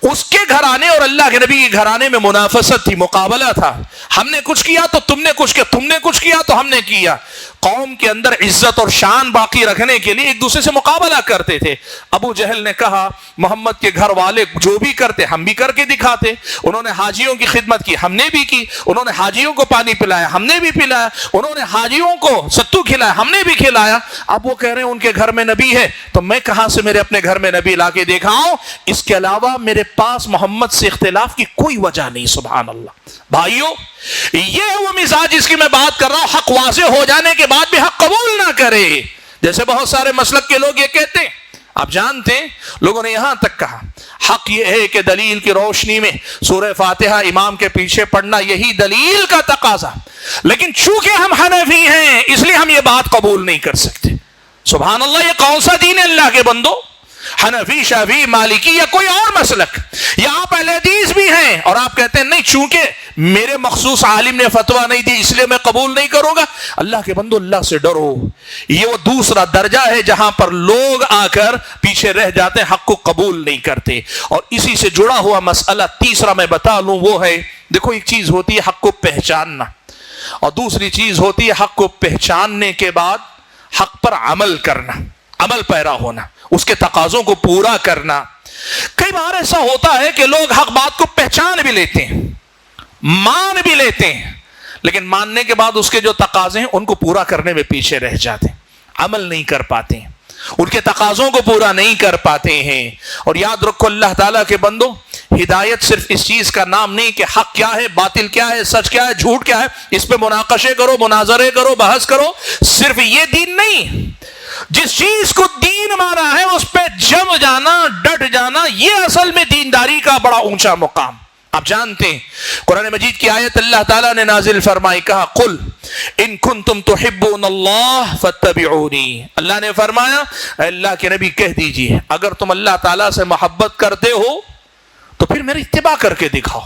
[SPEAKER 2] اس کے گھرانے اور اللہ کے نبی کے گھرانے میں منافست تھی، مقابلہ تھا، ہم نے کچھ کیا تو تم نے کچھ کیا، تم نے کچھ کیا تو ہم نے کیا۔ قوم کے اندر عزت اور شان باقی رکھنے کے لیے ایک دوسرے سے مقابلہ کرتے تھے۔ ابو جہل نے کہا محمد کے گھر والے جو بھی کرتے ہم بھی کر کے دکھاتے، انہوں نے حاجیوں کی خدمت کی ہم نے بھی کی، انہوں نے حاجیوں کو پانی پلایا ہم نے بھی پلایا، انہوں نے حاجیوں کو ستو کھلایا ہم نے بھی کھلایا۔ اب وہ کہہ رہے ہیں ان کے گھر میں نبی ہے تو میں کہاں سے میرے اپنے گھر میں نبی لا کے دکھاؤں؟ اس کے علاوہ میرے پاس محمد سے اختلاف کی کوئی وجہ نہیں۔ سبحان اللہ۔ بھائیو، یہ ہے وہ مزاج جس کی میں بات کر رہا ہوں، حق واضح ہو جانے کے بعد بھی حق قبول نہ کرے، جیسے بہت سارے مسلک کے لوگ یہ کہتے ہیں۔ آپ جانتے ہیں لوگوں نے یہاں تک کہا حق یہ ہے کہ دلیل کی روشنی میں سورہ فاتحہ امام کے پیچھے پڑھنا یہی دلیل کا تقاضا، لیکن چونکہ ہم حنفی ہیں اس لیے ہم یہ بات قبول نہیں کر سکتے۔ سبحان اللہ، یہ کون سا دین ہے اللہ کے بندو؟ حنفی، شافعی، مالکی یا کوئی اور مسلک، یا آپ اہل حدیث بھی ہیں اور آپ کہتے ہیں نہیں چونکہ میرے مخصوص عالم نے فتویٰ نہیں دی اس لیے میں قبول نہیں کروں گا۔ اللہ کے بندو، اللہ سے ڈرو، یہ وہ دوسرا درجہ ہے جہاں پر لوگ آ کر پیچھے رہ جاتے ہیں، حق کو قبول نہیں کرتے۔ اور اسی سے جڑا ہوا مسئلہ تیسرا میں بتا لوں، وہ ہے دیکھو ایک چیز ہوتی ہے حق کو پہچاننا، اور دوسری چیز ہوتی ہے حق کو پہچاننے کے بعد حق پر عمل کرنا، عمل پیرا ہونا، اس کے تقاضوں کو پورا کرنا۔ کئی بار ایسا ہوتا ہے کہ لوگ حق بات کو پہچان بھی لیتے ہیں، مان بھی لیتے ہیں، لیکن ماننے کے بعد اس کے جو تقاضے ہیں ان کو پورا کرنے میں پیچھے رہ جاتے ہیں، عمل نہیں کر پاتے ہیں، ان کے تقاضوں کو پورا نہیں کر پاتے ہیں۔ اور یاد رکھو اللہ تعالیٰ کے بندو، ہدایت صرف اس چیز کا نام نہیں کہ حق کیا ہے، باطل کیا ہے، سچ کیا ہے، جھوٹ کیا ہے، اس پہ مناقشے کرو، مناظرے کرو، بحث کرو، صرف یہ دین نہیں۔ جس چیز کو دین مانا ہے اس پہ جم جانا، ڈٹ جانا، یہ اصل میں دینداری کا بڑا اونچا مقام۔ آپ جانتے ہیں قرآن مجید کی آیت اللہ تعالیٰ نے نازل فرمائی، کہا قل ان کنتم تحبون اللہ فاتبعونی۔ اللہ نے فرمایا اے اللہ کے نبی کہہ دیجئے اگر تم اللہ تعالیٰ سے محبت کرتے ہو تو پھر میری اتباع کر کے دکھاؤ۔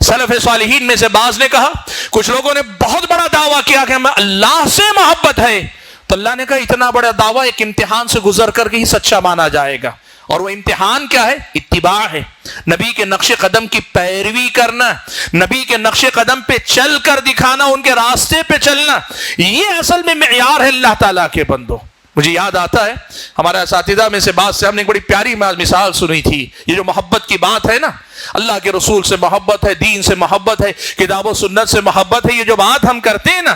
[SPEAKER 2] سلف صالحین میں سے بعض نے کہا، کچھ لوگوں نے بہت بڑا دعویٰ کیا کہ ہمیں اللہ سے محبت ہے، تو اللہ نے کہا اتنا بڑا دعویٰ ایک امتحان سے گزر کر کے ہی سچا مانا جائے گا، اور وہ امتحان کیا ہے؟ اتباع ہے، نبی کے نقش قدم کی پیروی کرنا، نبی کے نقش قدم پہ چل کر دکھانا، ان کے راستے پہ چلنا، یہ اصل میں معیار ہے اللہ تعالیٰ کے بندو۔ مجھے یاد آتا ہے ہمارے اساتذہ میں سے بعض سے ہم نے ایک بڑی پیاری مثال سنی تھی، یہ جو محبت کی بات ہے نا، اللہ کے رسول سے محبت ہے، دین سے محبت ہے، کتاب و سنت سے محبت ہے، یہ جو بات ہم کرتے ہیں نا،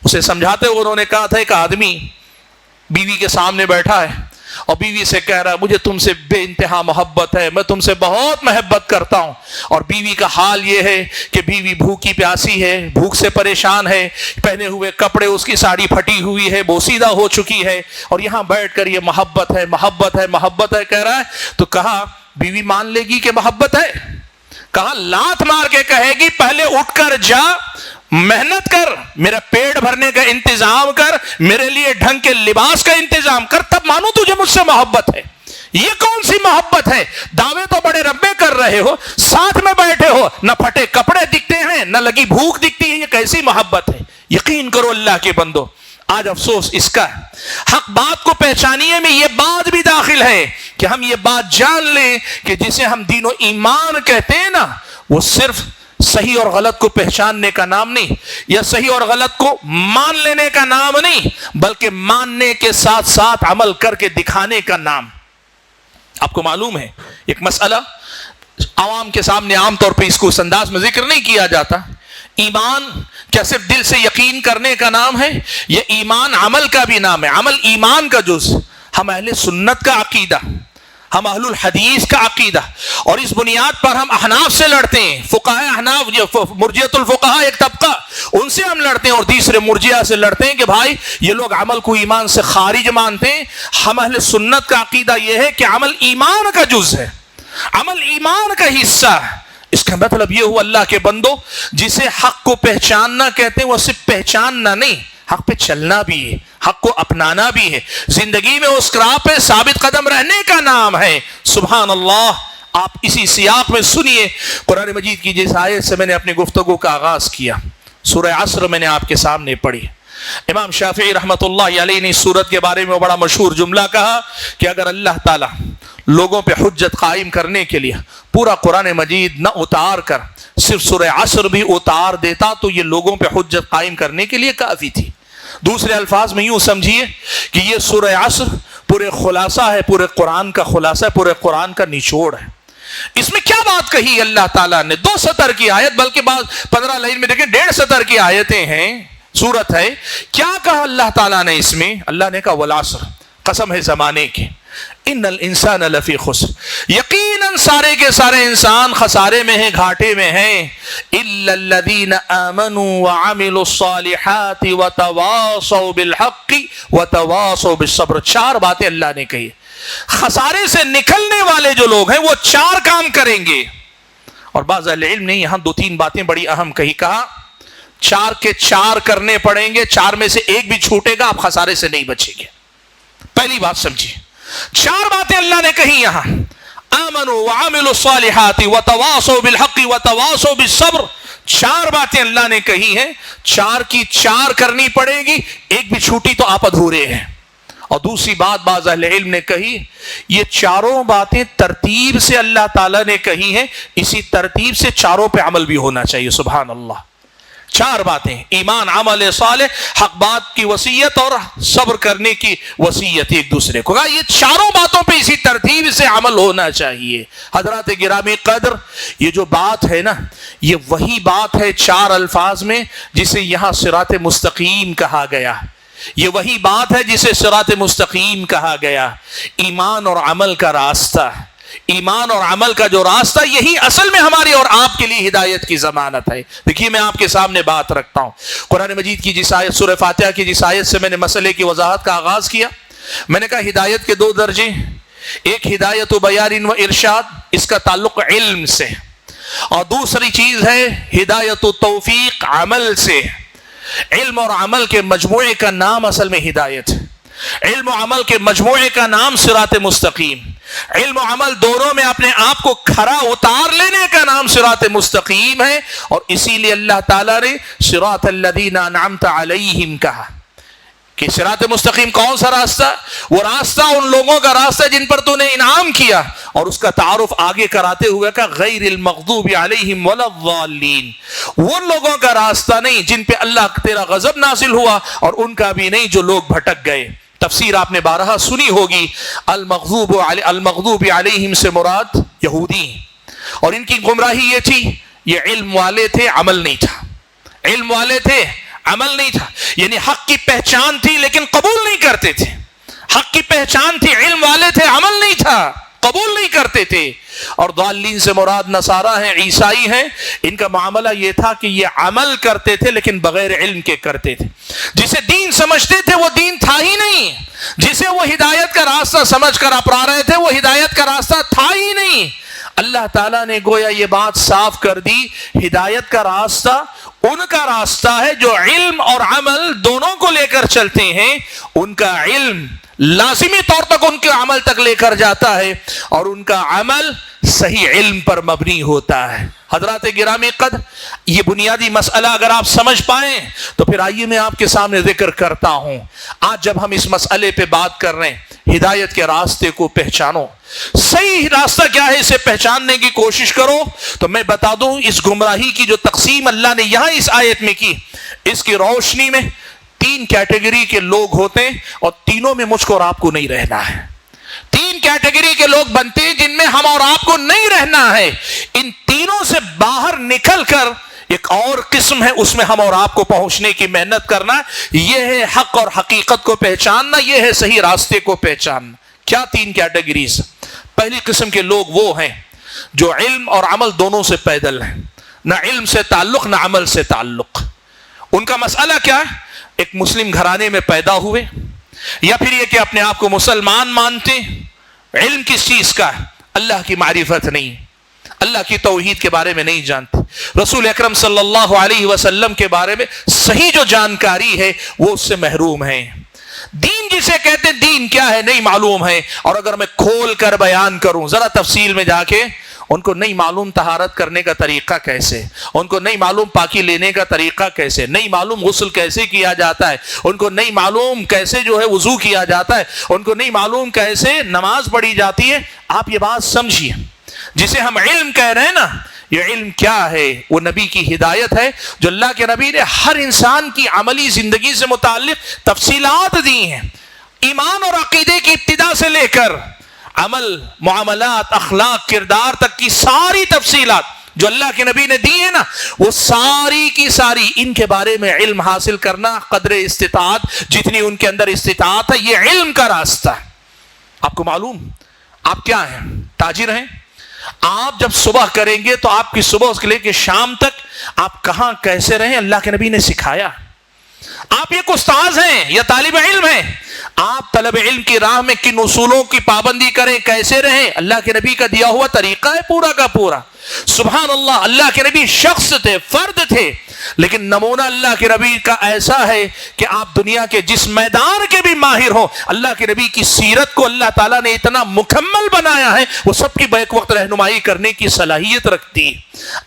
[SPEAKER 2] اسے سمجھاتے ہوئے انہوں نے کہا تھا ایک آدمی بیوی کے سامنے بیٹھا ہے اور بیوی سے کہہ رہا ہے مجھے تم سے بے انتہا محبت ہے، میں تم سے بہت محبت کرتا ہوں، اور بیوی کا حال یہ ہے کہ بیوی بھوکی پیاسی ہے، بھوک سے پریشان ہے، پہنے ہوئے کپڑے اس کی ساڑی پھٹی ہوئی ہے، بوسیدہ ہو چکی ہے، اور یہاں بیٹھ کر یہ محبت ہے محبت ہے محبت ہے کہہ رہا ہے، تو کہا بیوی مان لے گی کہ محبت ہے؟ کہا لات مار کے کہے گی پہلے اٹھ کر جا، محنت کر، میرا پیٹ بھرنے کا انتظام کر، میرے لیے ڈھنگ کے لباس کا انتظام کر، تب مانو تجھے مجھ سے محبت ہے۔ یہ کون سی محبت ہے؟ دعوے تو بڑے ربے کر رہے ہو، ساتھ میں بیٹھے ہو، نہ پھٹے کپڑے دکھتے ہیں نہ لگی بھوک دکھتی ہے، یہ کیسی محبت ہے؟ یقین کرو اللہ کے بندو، آج افسوس اس کا ہے۔ حق بات کو پہچانیے میں یہ بات بھی داخل ہے کہ ہم یہ بات جان لیں کہ جسے ہم دین و ایمان کہتے ہیں نا، وہ صرف صحیح اور غلط کو پہچاننے کا نام نہیں، یا صحیح اور غلط کو مان لینے کا نام نہیں، بلکہ ماننے کے ساتھ ساتھ عمل کر کے دکھانے کا نام۔ آپ کو معلوم ہے ایک مسئلہ عوام کے سامنے عام طور پہ اس کو اس انداز میں ذکر نہیں کیا جاتا، ایمان کیا صرف دل سے یقین کرنے کا نام ہے؟ یہ ایمان عمل کا بھی نام ہے، عمل ایمان کا جز۔ ہم اہل سنت کا عقیدہ، ہم اہل الحدیث کا عقیدہ، اور اس بنیاد پر ہم احناف سے لڑتے ہیں، فقہاء احناف، مرجئۃ الفقہاء ایک طبقہ، ان سے ہم لڑتے ہیں، اور دوسرے مرجئہ سے لڑتے ہیں کہ بھائی یہ لوگ عمل کو ایمان سے خارج مانتے ہیں۔ ہم اہل سنت کا عقیدہ یہ ہے کہ عمل ایمان کا جز ہے، عمل ایمان کا حصہ ہے۔ اس کا مطلب یہ ہوا اللہ کے بندو، جسے حق کو پہچاننا کہتے ہیں وہ صرف پہچاننا نہیں، حق پہ چلنا بھی ہے، حق کو اپنانا بھی ہے، زندگی میں اس راہ پہ ثابت قدم رہنے کا نام ہے۔ سبحان اللہ۔ آپ اسی سیاق میں سنیے قرآن مجید کی جس آیت سے میں نے اپنی گفتگو کا آغاز کیا، سورہ عصر میں نے آپ کے سامنے پڑھی۔ امام شافعی رحمۃ اللہ علیہ نے اس سورت کے بارے میں وہ بڑا مشہور جملہ کہا کہ اگر اللہ تعالیٰ لوگوں پہ حجت قائم کرنے کے لیے پورا قرآن مجید نہ اتار کر صرف سورہ عصر بھی اتار دیتا تو یہ لوگوں پہ حجت قائم کرنے کے لیے کافی تھی۔ دوسرے الفاظ میں یوں سمجھیے کہ یہ سورہ عصر پورے خلاصہ ہے، پورے قرآن کا خلاصہ ہے، پورے قرآن کا نچوڑ ہے۔ اس میں کیا بات کہی اللہ تعالیٰ نے؟ 2 سطر کی آیت، بلکہ بعض 15 لائن میں دیکھیں 1.5 سطر کی آیتیں ہیں، سورت ہے۔ کیا کہا اللہ تعالیٰ نے اس میں؟ اللہ نے کہا والعصر، قسم ہے زمانے کی، ان الانسان لفی خسر، یقیناً سارے کے سارے انسان خسارے میں ہیں، گھاٹے میں ہیں، الا الذین آمنوا وعملوا الصالحات وتواصوا بالحق وتواصوا بالصبر۔ 4 باتیں اللہ نے کہی۔ خسارے سے نکلنے والے جو لوگ ہیں وہ 4 کام کریں گے، اور بعض اہل علم نے یہاں 2-3 باتیں بڑی اہم کہی، کہا 4 کے 4 کرنے پڑیں گے، 4 میں سے ایک بھی چھوٹے گا آپ خسارے سے نہیں بچیں گے۔ پہلی بات سمجھیے، 4 باتیں اللہ نے کہی یہاں، آمنوا وعملوا الصالحات وتواصوا بالحق وتواصوا بالصبر۔ 4 باتیں اللہ نے کہی ہیں، 4 کی 4 کرنی پڑے گی، ایک بھی چھوٹی تو آپ ادھورے ہیں۔ اور دوسری بات بعض اہل علم نے کہی، یہ 4 باتیں ترتیب سے اللہ تعالیٰ نے کہی ہیں، اسی ترتیب سے 4 پہ عمل بھی ہونا چاہیے۔ سبحان اللہ۔ 4 باتیں، ایمان، عمل صالح، حق بات کی وصیت اور صبر کرنے کی وصیت ایک دوسرے کو۔ یہ 4 باتوں پہ اسی ترتیب سے عمل ہونا چاہیے۔ حضرات گرامی قدر، یہ جو بات ہے نا، یہ وہی بات ہے 4 الفاظ میں جسے یہاں صراط مستقیم کہا گیا، یہ وہی بات ہے جسے صراط مستقیم کہا گیا، ایمان اور عمل کا راستہ۔ ایمان اور عمل کا جو راستہ، یہی اصل میں ہماری اور آپ کے لیے ہدایت کی ضمانت ہے۔ دیکھیے میں آپ کے سامنے بات رکھتا ہوں، قرآن مجید کی جس آیت، سورہ فاتحہ کی جس آیت سے میں نے مسئلے کی وضاحت کا آغاز کیا، میں نے کہا ہدایت کے 2 درجے، ایک ہدایت و بیان و ارشاد، اس کا تعلق علم سے، اور دوسری چیز ہے ہدایت و توفیق، عمل سے۔ علم اور عمل کے مجموعے کا نام اصل میں ہدایت ہے، علم و عمل کے مجموعے کا نام صراط مستقیم۔ علم و عمل دونوں میں اپنے آپ کو کھڑا اتار لینے کا نام صراط مستقیم ہے، اور اسی لیے اللہ تعالیٰ نے صراط الذین انعمت علیہم کہا کہ صراط مستقیم کون سا راستہ؟ وہ راستہ ان لوگوں کا راستہ جن پر تو نے انعام کیا، اور اس کا تعارف آگے کراتے ہوئے کہا غیر المغضوب علیہم ولا الضالین، وہ لوگوں کا راستہ نہیں جن پہ اللہ تیرا غضب نازل ہوا، اور ان کا بھی نہیں جو لوگ بھٹک گئے۔ تفسیر آپ نے 12 سنی ہوگی، المغضوب علیہم سے مراد یہودی، اور ان کی گمراہی یہ تھی، یہ علم والے تھے، عمل نہیں تھا، علم والے تھے، عمل نہیں تھا، یعنی حق کی پہچان تھی لیکن قبول نہیں کرتے تھے۔ حق کی پہچان تھی، علم والے تھے، عمل نہیں تھا، قبول نہیں کرتے تھے. اور ضالین سے مراد نصارہ ہیں، عیسائی ہیں. ان کا معاملہ یہ تھا کہ یہ عمل کرتے تھے لیکن بغیر علم کے کرتے تھے. جسے دین سمجھتے تھے وہ دین تھا ہی نہیں، جسے وہ ہدایت کا راستہ سمجھ کر اپنا رہے تھے وہ ہدایت کا راستہ تھا ہی نہیں. اللہ تعالیٰ نے گویا یہ بات صاف کر دی، ہدایت کا راستہ ان کا راستہ ہے جو علم اور عمل دونوں کو لے کر چلتے ہیں. ان کا علم لازمی طور تک ان کے عمل تک لے کر جاتا ہے اور ان کا عمل صحیح علم پر مبنی ہوتا ہے. حضرات گرامی قدر، یہ بنیادی مسئلہ اگر آپ سمجھ پائیں تو پھر آئیے میں آپ کے سامنے ذکر کرتا ہوں. آج جب ہم اس مسئلے پہ بات کر رہے ہیں، ہدایت کے راستے کو پہچانو، صحیح راستہ کیا ہے اسے پہچاننے کی کوشش کرو، تو میں بتا دوں اس گمراہی کی جو تقسیم اللہ نے یہاں اس آیت میں کی، اس کی روشنی میں 3 کیٹیگری کے لوگ ہوتے ہیں اور تینوں میں مجھ کو اور آپ کو نہیں رہنا ہے. 3 کیٹیگری کے لوگ بنتے ہیں جن میں ہم اور آپ کو نہیں رہنا ہے. ان تینوں سے باہر نکل کر ایک اور قسم ہے، اس میں ہم اور آپ کو پہنچنے کی محنت کرنا. یہ ہے حق اور حقیقت کو پہچاننا، یہ ہے صحیح راستے کو پہچاننا. کیا 3 کیٹیگریز؟ پہلی قسم کے لوگ وہ ہیں جو علم اور عمل دونوں سے پیدل ہیں، نہ علم سے تعلق نہ عمل سے تعلق. ان کا مسئلہ کیا ہے؟ ایک مسلم گھرانے میں پیدا ہوئے، یا پھر یہ کہ اپنے آپ کو مسلمان مانتے. علم کس چیز کا ہے؟ اللہ کی معرفت نہیں، اللہ کی توحید کے بارے میں نہیں جانتے، رسول اکرم صلی اللہ علیہ وسلم کے بارے میں صحیح جو جانکاری ہے وہ اس سے محروم ہیں. دین جسے کہتے ہیں، دین کیا ہے نہیں معلوم ہے. اور اگر میں کھول کر بیان کروں ذرا تفصیل میں جا کے، ان کو نہیں معلوم طہارت کرنے کا طریقہ کیسے، ان کو نہیں معلوم پاکی لینے کا طریقہ کیسے، نہیں معلوم غسل کیسے کیا جاتا ہے، ان کو نہیں معلوم کیسے جو ہے وضو کیا جاتا ہے، ان کو نہیں معلوم کیسے نماز پڑھی جاتی ہے. آپ یہ بات سمجھیے، جسے ہم علم کہہ رہے ہیں نا، یہ علم کیا ہے؟ وہ نبی کی ہدایت ہے جو اللہ کے نبی نے ہر انسان کی عملی زندگی سے متعلق تفصیلات دی ہیں. ایمان اور عقیدے کی ابتدا سے لے کر عمل، معاملات، اخلاق، کردار تک کی ساری تفصیلات جو اللہ کے نبی نے دی ہے نا، وہ ساری کی ساری ان کے بارے میں علم حاصل کرنا قدر استطاعت، جتنی ان کے اندر استطاعت ہے، یہ علم کا راستہ ہے. آپ کو معلوم آپ کیا ہیں؟ تاجر ہیں. آپ جب صبح کریں گے تو آپ کی صبح سے لے کے شام تک آپ کہاں کیسے رہیں اللہ کے نبی نے سکھایا. آپ ایک استاذ ہیں یا طالب علم ہیں، آپ طلب علم کی راہ میں کن اصولوں کی پابندی کریں، کیسے رہیں، اللہ کے نبی کا دیا ہوا طریقہ ہے پورا کا پورا. سبحان اللہ، اللہ کے نبی شخص تھے، فرد تھے، لیکن نمونہ اللہ کے نبی کا ایسا ہے کہ آپ دنیا کے جس میدان کے بھی ماہر ہوں، اللہ کے نبی کی سیرت کو اللہ تعالیٰ نے اتنا مکمل بنایا ہے، وہ سب کی بیک وقت رہنمائی کرنے کی صلاحیت رکھتی.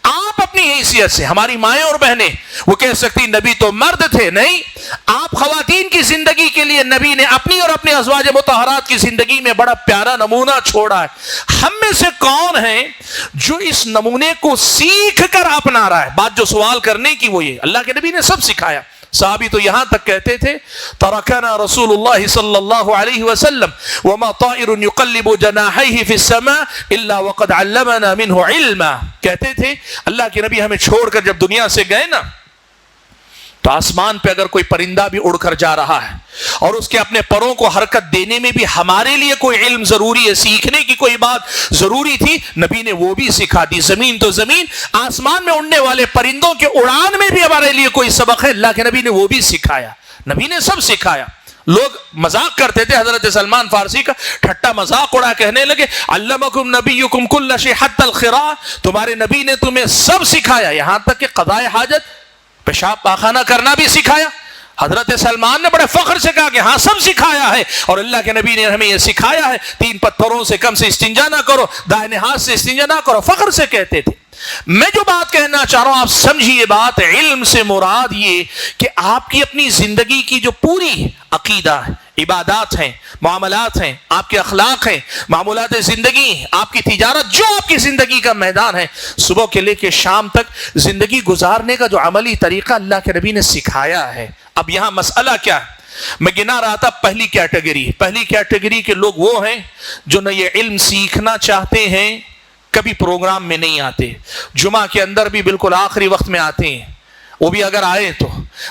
[SPEAKER 2] آپ اپنی حیثیت سے، ہماری مائیں اور بہنیں وہ کہہ سکتی نبی تو مرد تھے، نہیں، آپ خواتین کی زندگی کے لیے نبی نے اپنی اور اپنے ازواج مطہرات کی زندگی میں بڑا پیارا نمونہ چھوڑا ہے. ہم میں سے کون ہے جو اس نمونے کو سیکھ کر اپنا رہا ہے؟ بات جو سوال کرنے کی وہ یہ، اللہ کے نبی نے سب سکھایا. صحابی تو یہاں تک کہتے تھے ترکنا رسول اللہ صلی اللہ علیہ وسلم وما طائر يقلب جناحيه في السماء الا وقد علمنا منه علما. کہتے تھے اللہ کے نبی ہمیں چھوڑ کر جب دنیا سے گئے نا، تو آسمان پہ اگر کوئی پرندہ بھی اڑ کر جا رہا ہے اور اس کے اپنے پروں کو حرکت دینے میں بھی ہمارے لیے کوئی علم ضروری ہے، سیکھنے کی کوئی بات ضروری تھی، نبی نے وہ بھی سکھا دی. زمین تو زمین، آسمان میں اڑنے والے پرندوں کے اڑان میں بھی ہمارے لیے کوئی سبق ہے، اللہ کے نبی نے وہ بھی سکھایا. نبی نے سب سکھایا. لوگ مذاق کرتے تھے، حضرت سلمان فارسی کا ٹھٹا مذاق اڑا، کہنے لگے علمکم نبیکم کل شیء حتی الخراء، تمہارے نبی نے تمہیں سب سکھایا، یہاں تک کہ قضاء حاجت، پیشاب پاخانہ کرنا بھی سکھایا. حضرت سلمان نے بڑے فخر سے کہا کہ ہاں سب سکھایا ہے، اور اللہ کے نبی نے ہمیں یہ سکھایا ہے 3 پتھروں سے کم سے استنجا نہ کرو، دائیں ہاتھ سے استنجا نہ کرو، فخر سے کہتے تھے. میں جو بات کہنا چاہ رہا ہوں آپ سمجھیے بات. علم سے مراد یہ کہ آپ کی اپنی زندگی کی جو پوری عقیدہ ہے، عبادات ہیں، معاملات ہیں، آپ کے اخلاق ہیں، معمولات زندگی، آپ کی تجارت، جو آپ کی زندگی کا میدان ہے، صبح کے لے کے شام تک زندگی گزارنے کا جو عملی طریقہ اللہ کے نبی نے سکھایا ہے. اب یہاں مسئلہ کیا ہے؟ میں گنا رہا تھا پہلی کیٹیگری کے لوگ وہ ہیں جو نہ یہ علم سیکھنا چاہتے ہیں، کبھی پروگرام میں نہیں آتے، جمعہ کے اندر بھی بالکل آخری وقت میں آتے ہیں، وہ بھی اگر آئے تو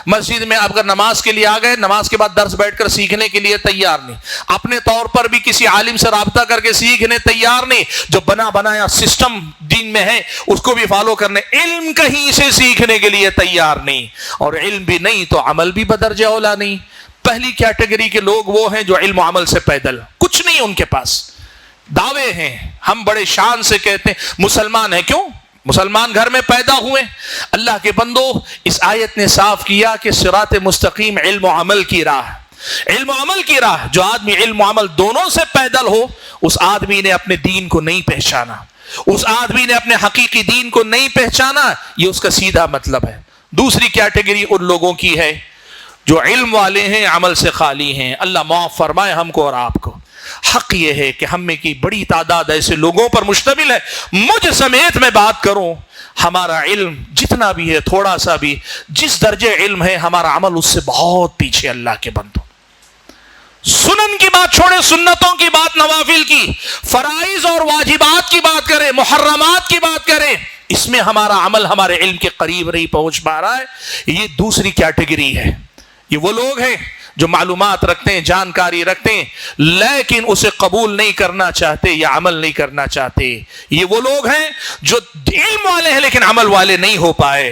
[SPEAKER 2] مسجد میں اگر نماز کے لیے آ گئے، نماز کے بعد درس بیٹھ کر سیکھنے کے لیے تیار نہیں، اپنے طور پر بھی کسی عالم سے رابطہ کر کے سیکھنے تیار نہیں، جو بنا بنایا سسٹم دین میں ہے اس کو بھی فالو کرنے، علم کہیں سے سیکھنے کے لیے تیار نہیں، اور علم بھی نہیں تو عمل بھی بدرجہ اولا نہیں۔ پہلی کیٹیگری کے لوگ وہ ہیں جو علم و عمل سے پیدل، کچھ نہیں ان کے پاس، دعوے ہیں، ہم بڑے شان سے کہتے ہیں مسلمان ہیں، کیوں؟ مسلمان گھر میں پیدا ہوئے۔ اللہ کے بندو، اس آیت نے صاف کیا کہ صراط مستقیم علم و عمل کی راہ، علم و عمل کی راہ۔ جو آدمی علم و عمل دونوں سے پیدل ہو، اس آدمی نے اپنے دین کو نہیں پہچانا، اس آدمی نے اپنے حقیقی دین کو نہیں پہچانا، یہ اس کا سیدھا مطلب ہے۔ دوسری کیٹیگری ان لوگوں کی ہے جو علم والے ہیں، عمل سے خالی ہیں۔ اللہ معاف فرمائے ہم کو اور آپ کو۔ حق یہ ہے کہ ہم میں کی بڑی تعداد ایسے لوگوں پر مشتمل ہے، مجھ سمیت میں بات کروں، ہمارا علم جتنا بھی ہے، تھوڑا سا بھی، جس درجے علم ہے، ہمارا عمل اس سے بہت پیچھے۔ اللہ کے بندوں، سنن کی بات چھوڑے، سنتوں کی بات، نوافل کی، فرائض اور واجبات کی بات کریں، محرمات کی بات کریں، اس میں ہمارا عمل ہمارے علم کے قریب نہیں پہنچ پا رہا ہے۔ یہ دوسری کیٹیگری ہے۔ یہ وہ لوگ ہیں جو معلومات رکھتے ہیں، جانکاری رکھتے ہیں، لیکن اسے قبول نہیں کرنا چاہتے یا عمل نہیں کرنا چاہتے۔ یہ وہ لوگ ہیں جو علم والے ہیں لیکن عمل والے نہیں ہو پائے۔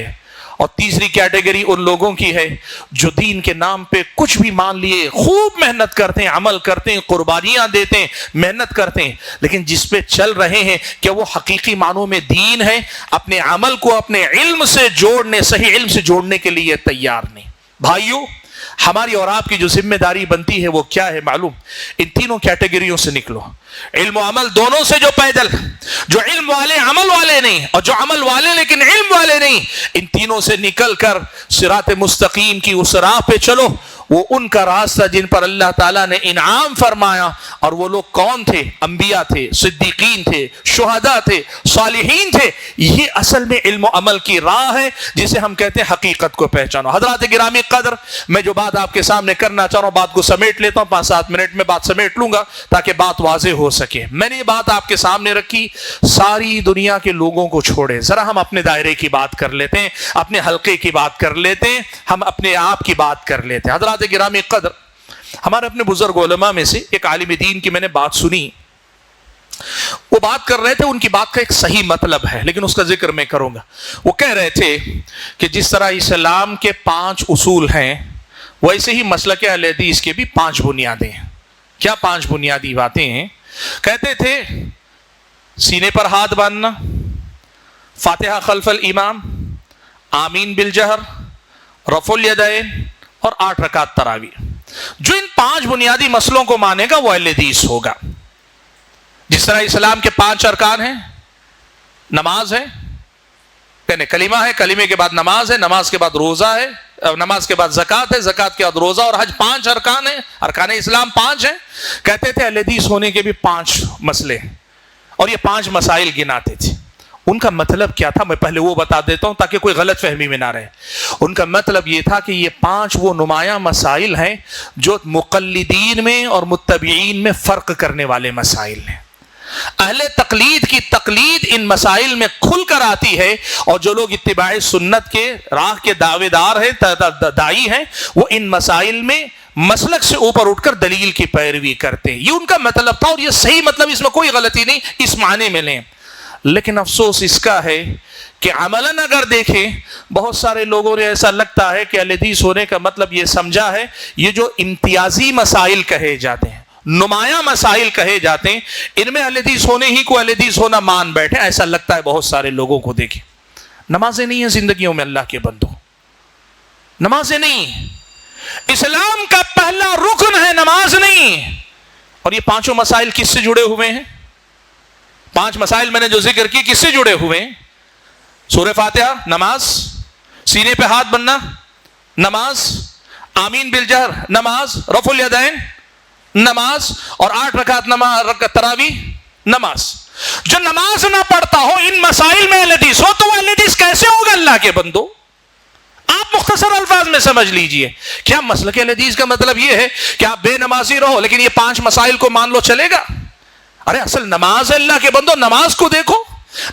[SPEAKER 2] اور تیسری کیٹیگری ان لوگوں کی ہے جو دین کے نام پہ کچھ بھی مان لیے، خوب محنت کرتے ہیں، عمل کرتے ہیں، قربانیاں دیتے ہیں، محنت کرتے ہیں، لیکن جس پہ چل رہے ہیں کہ وہ حقیقی معنوں میں دین ہے، اپنے عمل کو اپنے علم سے جوڑنے، صحیح علم سے جوڑنے کے لیے تیار نہیں۔ بھائیو، ہماری اور آپ کی جو ذمہ داری بنتی ہے وہ کیا ہے معلوم؟ ان تینوں کیٹیگریوں سے نکلو، علم و عمل دونوں سے جو پیدل، جو علم والے عمل والے نہیں، اور جو عمل والے لیکن علم والے نہیں، ان تینوں سے نکل کر صراط مستقیم کی اس راہ پہ چلو۔ وہ ان کا راستہ جن پر اللہ تعالیٰ نے انعام فرمایا، اور وہ لوگ کون تھے؟ انبیاء تھے، صدیقین تھے، شہداء تھے، صالحین تھے۔ یہ اصل میں علم و عمل کی راہ ہے جسے ہم کہتے ہیں حقیقت کو پہچانو۔ حضرات گرامی قدر، میں جو بات آپ کے سامنے کرنا چاہ رہا ہوں، بات کو سمیٹ لیتا ہوں، 5-7 منٹ میں بات سمیٹ لوں گا تاکہ بات واضح ہو سکے۔ میں نے یہ بات آپ کے سامنے رکھی، ساری دنیا کے لوگوں کو چھوڑے، ذرا ہم اپنے دائرے کی بات کر لیتے ہیں، اپنے حلقے کی بات کر لیتے ہیں، ہم اپنے آپ کی بات کر لیتے ہیں۔ حضرات گرامی قدر، ہمارے اپنے بزرگ علماء میں سے ایک عالم دین کی میں نے بات سنی، وہ بات کر رہے تھے، ان کی بات کا ایک صحیح مطلب ہے لیکن اس کا ذکر میں کروں گا۔ وہ کہہ رہے تھے کہ جس طرح اسلام کے 5 اصول ہیں، ویسے ہی مسلک اہل حدیث کے بھی 5 بنیادیں ہیں۔ کیا 5 بنیادی باتیں ہیں؟ کہتے تھے سینے پر ہاتھ باندھنا، فاتحہ خلف الامام، آمین بالجہر، رفع الیدین، اور 8 رکعت تراویح۔ جو ان 5 بنیادی مسئلوں کو مانے گا وہ اہل حدیث ہوگا۔ جس طرح اسلام کے 5 ارکان ہیں، نماز ہے، یعنی کلمہ ہے، کلمے کے بعد نماز ہے، نماز کے بعد روزہ ہے، نماز کے بعد زکوٰۃ ہے، زکوٰۃ کے بعد روزہ اور حج، 5 ارکان ہیں، ارکان اسلام 5 ہیں۔ کہتے تھے اہل حدیث ہونے کے بھی 5 مسئلے ہیں، اور یہ 5 مسائل گناتے تھے۔ ان کا مطلب کیا تھا میں پہلے وہ بتا دیتا ہوں تاکہ کوئی غلط فہمی میں نہ رہے۔ ان کا مطلب یہ تھا کہ یہ 5 وہ نمایاں مسائل ہیں جو مقلدین میں اور متبعین میں فرق کرنے والے مسائل ہیں۔ اہل تقلید کی تقلید ان مسائل میں کھل کر آتی ہے، اور جو لوگ اتباع سنت کے راہ کے دعوے دار ہیں، داعی ہیں، وہ ان مسائل میں مسلک سے اوپر اٹھ کر دلیل کی پیروی کرتے ہیں۔ یہ ان کا مطلب تھا، اور یہ صحیح مطلب، اس میں کوئی غلطی نہیں، اس معنی میں لیں۔ لیکن افسوس اس کا ہے کہ عملاً اگر دیکھیں، بہت سارے لوگوں نے ایسا لگتا ہے کہ اہل حدیث ہونے کا مطلب یہ سمجھا ہے، یہ جو امتیازی مسائل کہے جاتے ہیں، نمایاں مسائل کہے جاتے ہیں، ان میں اہل حدیث ہونے ہی کو اہل حدیث ہونا مان بیٹھے۔ ایسا لگتا ہے بہت سارے لوگوں کو۔ دیکھیں، نمازیں نہیں ہیں زندگیوں میں اللہ کے بندوں، نمازیں نہیں، اسلام کا پہلا رکن ہے نماز نہیں۔ اور یہ 5 مسائل کس سے جڑے ہوئے ہیں؟ 5 مسائل میں نے جو ذکر کی کس سے جڑے ہوئے ہیں؟ سورہ فاتحہ نماز، سینے پہ ہاتھ بننا نماز، آمین بالجہر نماز، رفع الیدین نماز، اور 8 رکعت تراویح نماز۔ جو نماز نہ پڑھتا ہو ان مسائل میں اہل حدیث ہو، تو وہ اہل حدیث کیسے ہوگا اللہ کے بندو؟ آپ مختصر الفاظ میں سمجھ لیجئے۔ کیا مسلک اہل حدیث کا مطلب یہ ہے کہ آپ بے نمازی رہو لیکن یہ 5 مسائل کو مان لو چلے گا؟ ارے اصل نماز ہے اللہ کے بندو، نماز کو دیکھو،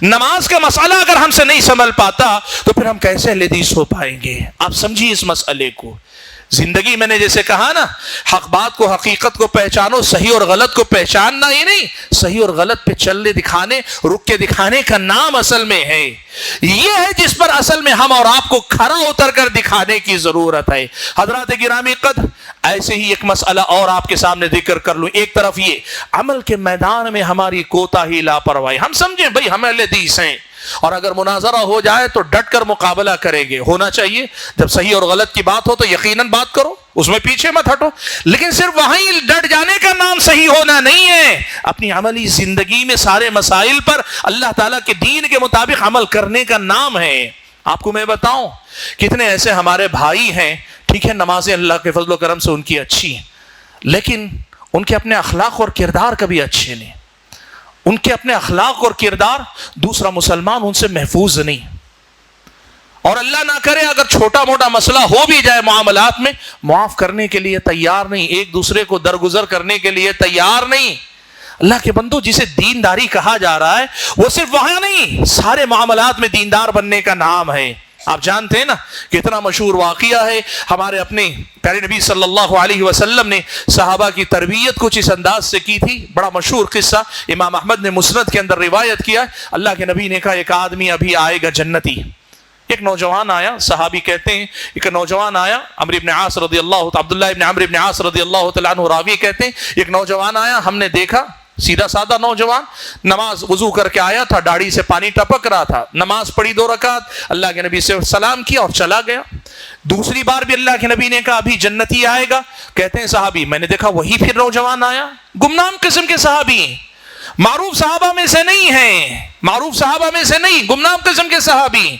[SPEAKER 2] نماز کا مسئلہ اگر ہم سے نہیں سنبھل پاتا تو پھر ہم کیسے اہل حدیث ہو پائیں گے؟ آپ سمجھیے اس مسئلے کو. زندگی میں نے جیسے کہا نا، حق بات کو، حقیقت کو پہچانو، صحیح اور غلط کو پہچاننا ہی نہیں، صحیح اور غلط پہ چلنے دکھانے، رک کے دکھانے کا نام اصل میں ہے. یہ ہے جس پر اصل میں ہم اور آپ کو کھڑا اتر کر دکھانے کی ضرورت ہے. حضرات گرامی قدر، ایسے ہی ایک مسئلہ اور آپ کے سامنے ذکر کر لوں. ایک طرف یہ عمل کے میدان میں ہماری کوتاہی، لاپرواہی. ہم سمجھیں بھئی ہم اہل حدیث ہیں، اور اگر مناظرہ ہو جائے تو ڈٹ کر مقابلہ کریں گے. ہونا چاہیے، جب صحیح اور غلط کی بات ہو تو یقیناً بات کرو، اس میں پیچھے مت ہٹو. لیکن صرف وہیں ڈٹ جانے کا نام صحیح ہونا نہیں ہے. اپنی عملی زندگی میں سارے مسائل پر اللہ تعالیٰ کے دین کے مطابق عمل کرنے کا نام ہے. آپ کو میں بتاؤں کتنے ایسے ہمارے بھائی ہیں، ٹھیک ہے نمازیں اللہ کے فضل و کرم سے ان کی اچھی ہیں، لیکن ان کے اپنے اخلاق اور کردار کبھی اچھے نہیں. ان کے اپنے اخلاق اور کردار دوسرا مسلمان ان سے محفوظ نہیں. اور اللہ نہ کرے اگر چھوٹا موٹا مسئلہ ہو بھی جائے معاملات میں، معاف کرنے کے لیے تیار نہیں، ایک دوسرے کو درگزر کرنے کے لیے تیار نہیں. اللہ کے بندو، جسے دینداری کہا جا رہا ہے وہ صرف وہاں نہیں، سارے معاملات میں دیندار بننے کا نام ہے. آپ جانتے ہیں نا کتنا مشہور واقعہ ہے، ہمارے اپنے پیارے نبی صلی اللہ علیہ وسلم نے صحابہ کی تربیت کچھ اس انداز سے کی تھی. بڑا مشہور قصہ امام احمد نے مسند کے اندر روایت کیا. اللہ کے نبی نے کہا ایک آدمی ابھی آئے گا جنتی. ایک نوجوان آیا، صحابی کہتے ہیں ایک نوجوان آیا، عمرو بن عاص رضی اللہ، عبداللہ بن عمرو بن عاص رضی اللہ تعالیٰ عنہ راوی کہتے ہیں ایک نوجوان آیا، ہم نے دیکھا سیدھا سادہ نوجوان، نماز وضو کر کے آیا تھا، داڑھی سے پانی ٹپک رہا تھا، نماز پڑھی 2 رکعت، اللہ کے نبی سے سلام کیا اور چلا گیا. دوسری بار بھی اللہ کے نبی نے کہا ابھی جنتی آئے گا. کہتے ہیں صحابی میں نے دیکھا وہی پھر نوجوان آیا، گمنام قسم کے صحابی، معروف صحابہ میں سے نہیں ہیں، معروف صحابہ میں سے نہیں، گمنام قسم کے صحابی.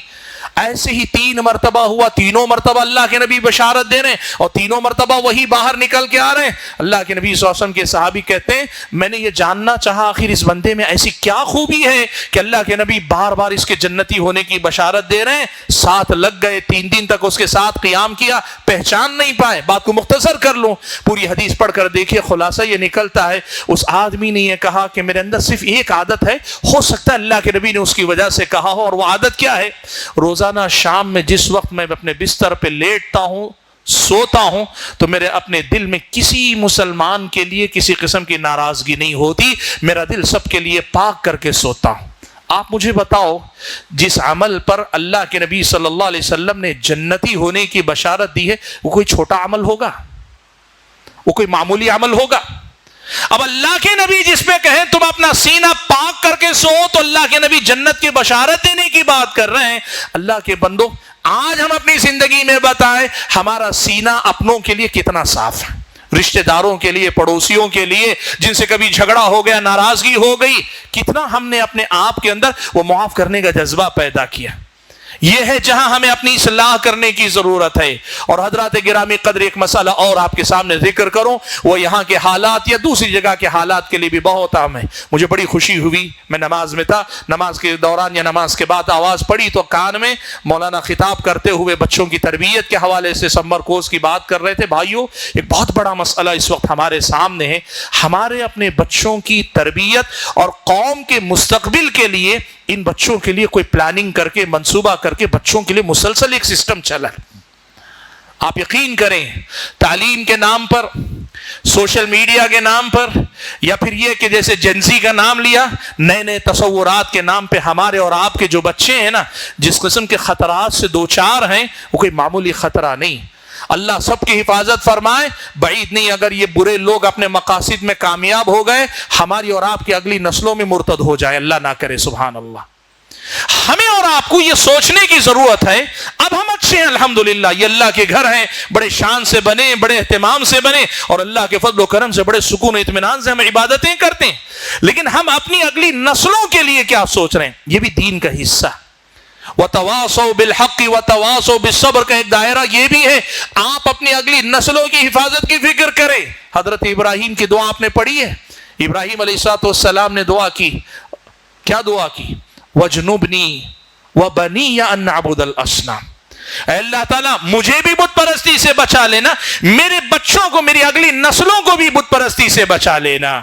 [SPEAKER 2] ایسے ہی 3 مرتبہ ہوا، تینوں مرتبہ اللہ کے نبی بشارت دے رہے ہیں اور تینوں مرتبہ وہی باہر نکل کے آ رہے ہیں. اللہ کے نبی صلی اللہ علیہ وسلم کے صحابی کہتے ہیں میں نے یہ جاننا چاہا آخر اس بندے میں ایسی کیا خوبی ہے کہ اللہ کے نبی بار بار اس کے جنتی ہونے کی بشارت دے رہے ہیں. ساتھ لگ گئے، 3 دن تک اس کے ساتھ قیام کیا، پہچان نہیں پائے. بات کو مختصر کر لوں، پوری حدیث پڑھ کر دیکھیے، خلاصہ یہ نکلتا ہے اس آدمی نے یہ کہا کہ میرے اندر صرف ایک عادت ہے، ہو سکتا ہے اللہ کے نبی نے اس کی وجہ سے کہا ہو، اور وہ عادت کیا ہے؟ روزانہ شام میں جس وقت میں اپنے بستر پہ لیٹتا ہوں، سوتا ہوں، تو میرے اپنے دل میں کسی مسلمان کے لیے کسی قسم کی ناراضگی نہیں ہوتی، میرا دل سب کے لیے پاک کر کے سوتا ہوں. آپ مجھے بتاؤ جس عمل پر اللہ کے نبی صلی اللہ علیہ وسلم نے جنتی ہونے کی بشارت دی ہے وہ کوئی چھوٹا عمل ہوگا؟ وہ کوئی معمولی عمل ہوگا؟ اب اللہ کے نبی جس پہ کہیں تم اپنا سینہ پاک کر کے سو، تو اللہ کے نبی جنت کی بشارت دینے کی بات کر رہے ہیں. اللہ کے بندو، آج ہم اپنی زندگی میں بتائیں ہمارا سینہ اپنوں کے لیے کتنا صاف ہے، رشتہ داروں کے لیے، پڑوسیوں کے لیے جن سے کبھی جھگڑا ہو گیا، ناراضگی ہو گئی، کتنا ہم نے اپنے آپ کے اندر وہ معاف کرنے کا جذبہ پیدا کیا. یہ ہے جہاں ہمیں اپنی اصلاح کرنے کی ضرورت ہے. اور حضرات گرامی قدر ایک مسئلہ اور آپ کے سامنے ذکر کروں، وہ یہاں کے حالات یا دوسری جگہ کے حالات کے لیے بھی بہت اہم ہے. مجھے بڑی خوشی ہوئی، میں نماز میں تھا، نماز کے دوران یا نماز کے بعد آواز پڑی تو کان میں مولانا خطاب کرتے ہوئے بچوں کی تربیت کے حوالے سے سمر کورس کی بات کر رہے تھے. بھائیو، ایک بہت بڑا مسئلہ اس وقت ہمارے سامنے ہے. ہمارے اپنے بچوں کی تربیت اور قوم کے مستقبل کے لیے ان بچوں کے لیے کوئی پلاننگ کر کے، منصوبہ کر کے بچوں کے لیے مسلسل ایک سسٹم چلا. آپ یقین کریں، تعلیم کے نام پر، سوشل میڈیا کے نام پر، یا پھر یہ کہ جیسے جنزی کا نام لیا، نئے نئے تصورات کے نام پہ ہمارے اور آپ کے جو بچے ہیں نا، جس قسم کے خطرات سے دوچار ہیں وہ کوئی معمولی خطرہ نہیں. اللہ سب کی حفاظت فرمائے. بعید نہیں اگر یہ برے لوگ اپنے مقاصد میں کامیاب ہو گئے، ہماری اور آپ کی اگلی نسلوں میں مرتد ہو جائے، اللہ نہ کرے. سبحان اللہ. ہمیں اور آپ کو یہ سوچنے کی ضرورت ہے. اب ہم اچھے ہیں الحمدللہ، یہ اللہ کے گھر ہیں، بڑے شان سے بنے، بڑے اہتمام سے بنے، اور اللہ کے فضل و کرم سے بڑے سکون و اطمینان سے ہم عبادتیں کرتے ہیں. لیکن ہم اپنی اگلی نسلوں کے لیے کیا سوچ رہے ہیں؟ یہ بھی دین کا حصہ. وَتَوَاصَوْا بِالْحَقِّ وَتَوَاصَوْا بِالصَّبْرِ کا ایک دائرہ یہ بھی ہے. آپ اپنی اگلی نسلوں کی حفاظت کی فکر کریں. حضرت ابراہیم کی دعا آپ نے پڑھی ہے. ابراہیم علیہ السلام نے دعا کی، کیا دعا کی؟ وَجْنُبْنِي وَبَنِيَّ أَن نَعْبُدَ الْأَصْنَامَ. اے اللہ تعالیٰ مجھے بھی بت پرستی سے بچا لینا، میرے بچوں کو، میری اگلی نسلوں کو بھی بت پرستی سے بچا لینا.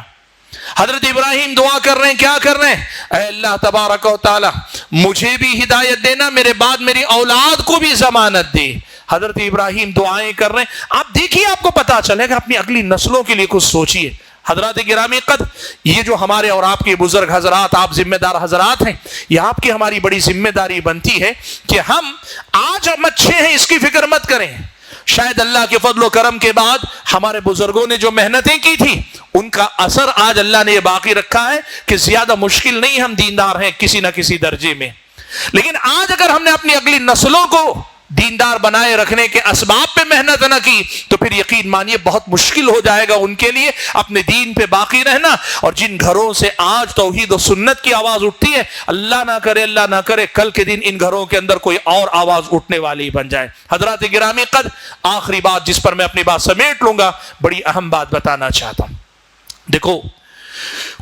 [SPEAKER 2] حضرت ابراہیم دعا کر رہے ہیں، کیا کر رہے ہیں؟ اے اللہ تبارک و تعالی مجھے بھی ہدایت دینا، میرے بعد میری اولاد کو بھی ضمانت دے۔ حضرت ابراہیم دعائیں کر رہے ہیں۔ آپ دیکھیے، آپ کو پتا چلے گا، اپنی اگلی نسلوں کے لیے کچھ سوچیے۔ حضرات گرامی قدر، یہ جو ہمارے اور آپ کے بزرگ حضرات، آپ ذمہ دار حضرات ہیں، یہ آپ کی ہماری بڑی ذمہ داری بنتی ہے کہ ہم آج ہم اچھے ہیں اس کی فکر مت کریں۔ شاید اللہ کے فضل و کرم کے بعد ہمارے بزرگوں نے جو محنتیں کی تھی ان کا اثر آج اللہ نے یہ باقی رکھا ہے کہ زیادہ مشکل نہیں ہم دیندار ہیں کسی نہ کسی درجے میں۔ لیکن آج اگر ہم نے اپنی اگلی نسلوں کو دیندار بنائے رکھنے کے اسباب پہ محنت نہ کی تو پھر یقین مانیے بہت مشکل ہو جائے گا ان کے لیے اپنے دین پہ باقی رہنا۔ اور جن گھروں سے آج توحید و سنت کی آواز اٹھتی ہے، اللہ نہ کرے کل کے دن ان گھروں کے اندر کوئی اور آواز اٹھنے والی بن جائے۔ حضرات گرامی قدر، آخری بات جس پر میں اپنی بات سمیٹ لوں گا، بڑی اہم بات بتانا چاہتا ہوں۔ دیکھو،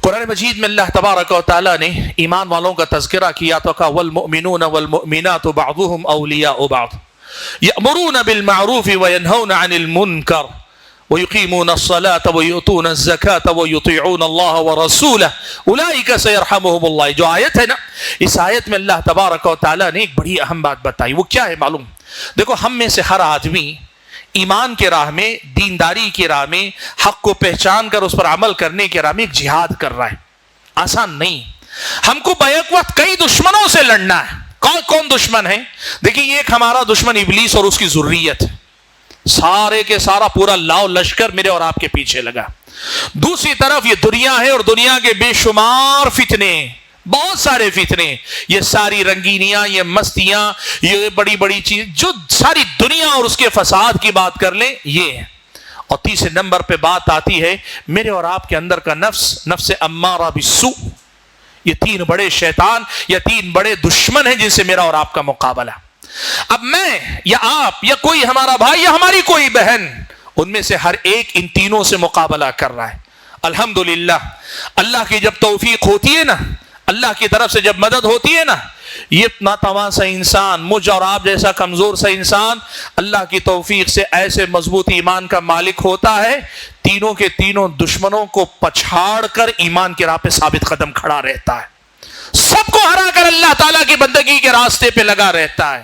[SPEAKER 2] قرآن مجید میں اللہ تبارک و تعالیٰ نے ایمان والوں کا تذکرہ کیا تو کہا والمؤمنون والمؤمنات بعضهم اولیاء بعض یأمرون بالمعروف وینہون عن المنکر ویقیمون الصلاة ویؤتون الزکاة ویطیعون اللہ ورسولہ اولئک سیرحمهم اللہ۔ جو آیت ہے نا، اس آیت میں اللہ تبارک و تعالیٰ نے ایک بڑی اہم بات بتائی۔ وہ کیا ہے معلوم؟ دیکھو، ہم میں سے ہر آدمی ایمان کے راہ میں، دینداری کی راہ میں، حق کو پہچان کر اس پر عمل کرنے کے راہ میں ایک جہاد کر رہا ہے۔ آسان نہیں، ہم کو بیک وقت کئی دشمنوں سے لڑنا ہے۔ کون دشمن ہے؟ دیکھیے، ایک ہمارا دشمن ابلیس اور اس کی ذریت، سارے کے سارا پورا لاؤ لشکر میرے اور آپ کے پیچھے لگا۔ دوسری طرف یہ دنیا ہے اور دنیا کے بے شمار فتنے، بہت سارے فتنے، یہ ساری رنگینیاں، یہ مستیاں، یہ بڑی بڑی چیز، جو ساری دنیا اور اس کے فساد کی بات کر لیں، یہ ہے۔ اور تیسرے نمبر پہ بات آتی ہے میرے اور آپ کے اندر کا نفس امارہ بالسوء۔ یہ تین بڑے شیطان یا تین بڑے دشمن ہیں جن سے میرا اور آپ کا مقابلہ۔ اب میں یا آپ یا کوئی ہمارا بھائی یا ہماری کوئی بہن، ان میں سے ہر ایک ان تینوں سے مقابلہ کر رہا ہے۔ الحمدللہ، اللہ کی جب توفیق ہوتی ہے نا، اللہ کی طرف سے جب مدد ہوتی ہے نا، یہ ناتواں سا انسان، مجھ اور آپ جیسا کمزور سا انسان اللہ کی توفیق سے ایسے مضبوط ایمان کا مالک ہوتا ہے، تینوں کے تینوں دشمنوں کو پچھاڑ کر ایمان کی راہ پہ ثابت قدم کھڑا رہتا ہے، سب کو ہرا کر اللہ تعالیٰ کی بندگی کے راستے پہ لگا رہتا ہے۔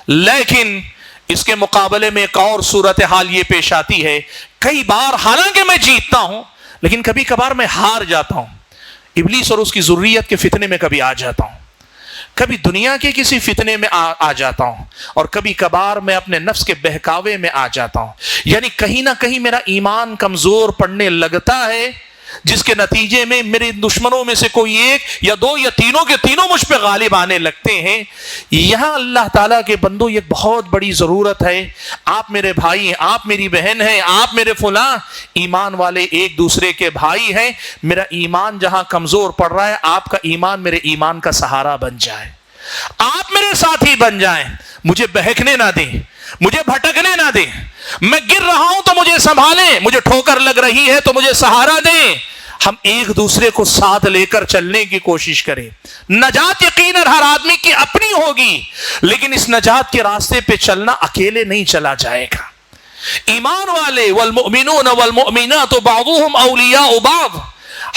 [SPEAKER 2] لیکن اس کے مقابلے میں ایک اور صورتحال یہ پیش آتی ہے، کئی بار حالانکہ میں جیتتا ہوں لیکن کبھی کبھار میں ہار جاتا ہوں، ابلیس اور اس کی ذریت کے فتنے میں کبھی آ جاتا ہوں، کبھی دنیا کے کسی فتنے میں آ جاتا ہوں، اور کبھی کبھار میں اپنے نفس کے بہکاوے میں آ جاتا ہوں۔ یعنی کہیں نہ کہیں میرا ایمان کمزور پڑنے لگتا ہے، جس کے نتیجے میں میرے دشمنوں میں سے کوئی ایک یا دو یا تینوں کے تینوں مجھ پہ غالب آنے لگتے ہیں۔ یہاں اللہ تعالیٰ کے بندوں یہ بہت بڑی ضرورت ہے، آپ میرے بھائی ہیں، آپ میری بہن ہیں، آپ میرے فلاں، ایمان والے ایک دوسرے کے بھائی ہیں۔ میرا ایمان جہاں کمزور پڑ رہا ہے، آپ کا ایمان میرے ایمان کا سہارا بن جائے، آپ میرے ساتھی بن جائیں، مجھے بہکنے نہ دیں، مجھے بھٹکنے نہ دیں، میں گر رہا ہوں تو مجھے سنبھالیں، مجھے ٹھوکر لگ رہی ہے تو مجھے سہارا دیں، ہم ایک دوسرے کو ساتھ لے کر چلنے کی کوشش کریں۔ نجات یقیناً ہر آدمی کی اپنی ہوگی، لیکن اس نجات کے راستے پہ چلنا اکیلے نہیں چلا جائے گا۔ ایمان والے والمؤمنون والمؤمنات بعضهم اولیاء بعض،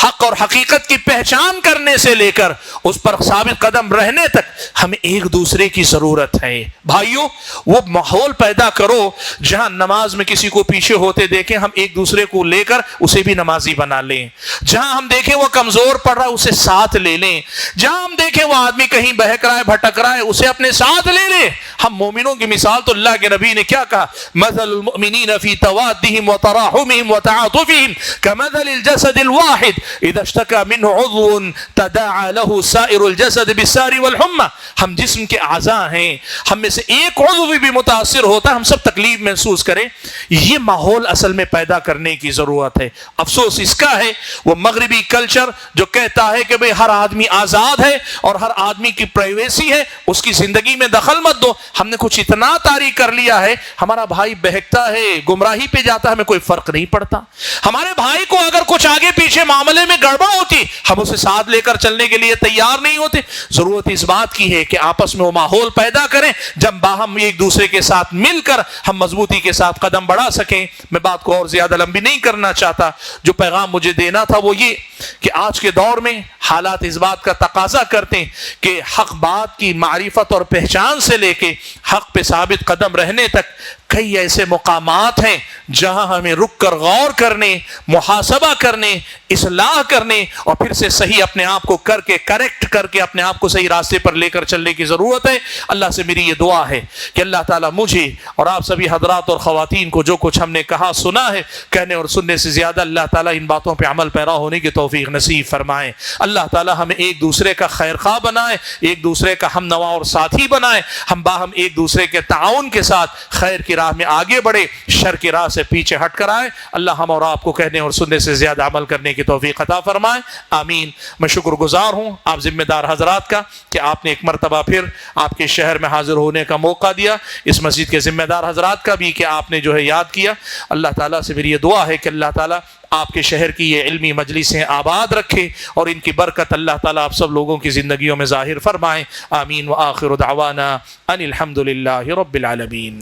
[SPEAKER 2] حق اور حقیقت کی پہچان کرنے سے لے کر اس پر ثابت قدم رہنے تک ہمیں ایک دوسرے کی ضرورت ہے۔ بھائیوں، وہ ماحول پیدا کرو جہاں نماز میں کسی کو پیچھے ہوتے دیکھیں ہم ایک دوسرے کو لے کر اسے بھی نمازی بنا لیں، جہاں ہم دیکھیں وہ کمزور پڑ رہا ہے اسے ساتھ لے لیں، جہاں ہم دیکھیں وہ آدمی کہیں بہک رہا ہے بھٹک رہا ہے اسے اپنے ساتھ لے لیں۔ ہم مومنوں کی مثال تو اللہ کے نبی نے کیا کہا؟ مثل المؤمنین فی توادہم وتراحمہم وتعاطفہم کمثل الجسد الواحد اذا اشتكى منه عضو تداعى له سائر الجسد بالسهر والحمى۔ ہم جسم کے اعضاء ہیں، ہم میں سے ایک عضو بھی متاثر ہوتا ہے ہم سب تکلیف محسوس کریں۔ یہ ماحول اصل میں پیدا کرنے کی ضرورت ہے۔ افسوس اس کا ہے وہ مغربی کلچر جو کہتا ہے کہ بھئی ہر آدمی آزاد ہے اور ہر آدمی کی پرائیویسی ہے، اس کی زندگی میں دخل مت دو۔ ہم نے کچھ اتنا طاری کر لیا ہے، ہمارا بھائی بہکتا ہے، گمراہی پہ جاتا ہے، ہمیں کوئی فرق نہیں پڑتا۔ ہمارے بھائی کو اگر کچھ آگے پیچھے معاملے میں گڑبڑ ہوتی، ہم اسے ساتھ لے کر چلنے کے لیے تیار نہیں ہوتے۔ ضرورت اس بات کی ہے کہ آپس میں وہ ماحول پیدا کریں جب باہم ایک دوسرے کے ساتھ مل کر ہم مضبوطی کے ساتھ قدم بڑھا سکیں۔ میں بات کو اور زیادہ لمبی نہیں کرنا چاہتا، جو پیغام مجھے دینا تھا وہ یہ کہ آج کے دور میں حالات اس بات کا تقاضا کرتے ہیں کہ حق بات کی معرفت اور پہچان سے لے کے حق پہ ثابت قدم رہنے تک کئی ایسے مقامات ہیں جہاں ہمیں رک کر غور کرنے، محاسبہ کرنے، اصلاح کرنے اور پھر سے صحیح اپنے آپ کو کر کے کریکٹ کر کے اپنے آپ کو صحیح راستے پر لے کر چلنے کی ضرورت ہے۔ اللہ سے میری یہ دعا ہے کہ اللہ تعالیٰ مجھے اور آپ سبھی حضرات اور خواتین کو جو کچھ ہم نے کہا سنا ہے، کہنے اور سننے سے زیادہ، اللہ تعالیٰ ان باتوں پہ عمل پیرا ہونے کی توفیق نصیب فرمائے۔ اللہ تعالیٰ ہمیں ایک دوسرے کا خیر خواہ بنائے، ایک دوسرے کا ہم نوا اور ساتھی بنائے، ہم باہم ایک دوسرے کے تعاون کے ساتھ خیر کی راہ میں آگے بڑھے، شر کی راہ سے پیچھے ہٹ کر آئے۔ اللہ ہم اور آپ کو کہنے اور سننے سے زیادہ عمل کرنے کی توفیق عطا فرمائے، آمین۔ میں شکر گزار ہوں آپ ذمہ دار حضرات کا کہ آپ نے ایک مرتبہ پھر آپ کے شہر میں حاضر ہونے کا موقع دیا، اس مسجد کے ذمہ دار حضرات کا بھی کہ آپ نے جو ہے یاد کیا۔ اللہ تعالیٰ سے میری یہ دعا ہے کہ اللہ تعالیٰ آپ کے شہر کی یہ علمی مجلسیں آباد رکھے اور ان کی برکت اللہ تعالیٰ آپ سب لوگوں کی زندگیوں میں ظاہر فرمائے، آمین۔ وآخر دعوانا ان الحمد للہ رب العالمین۔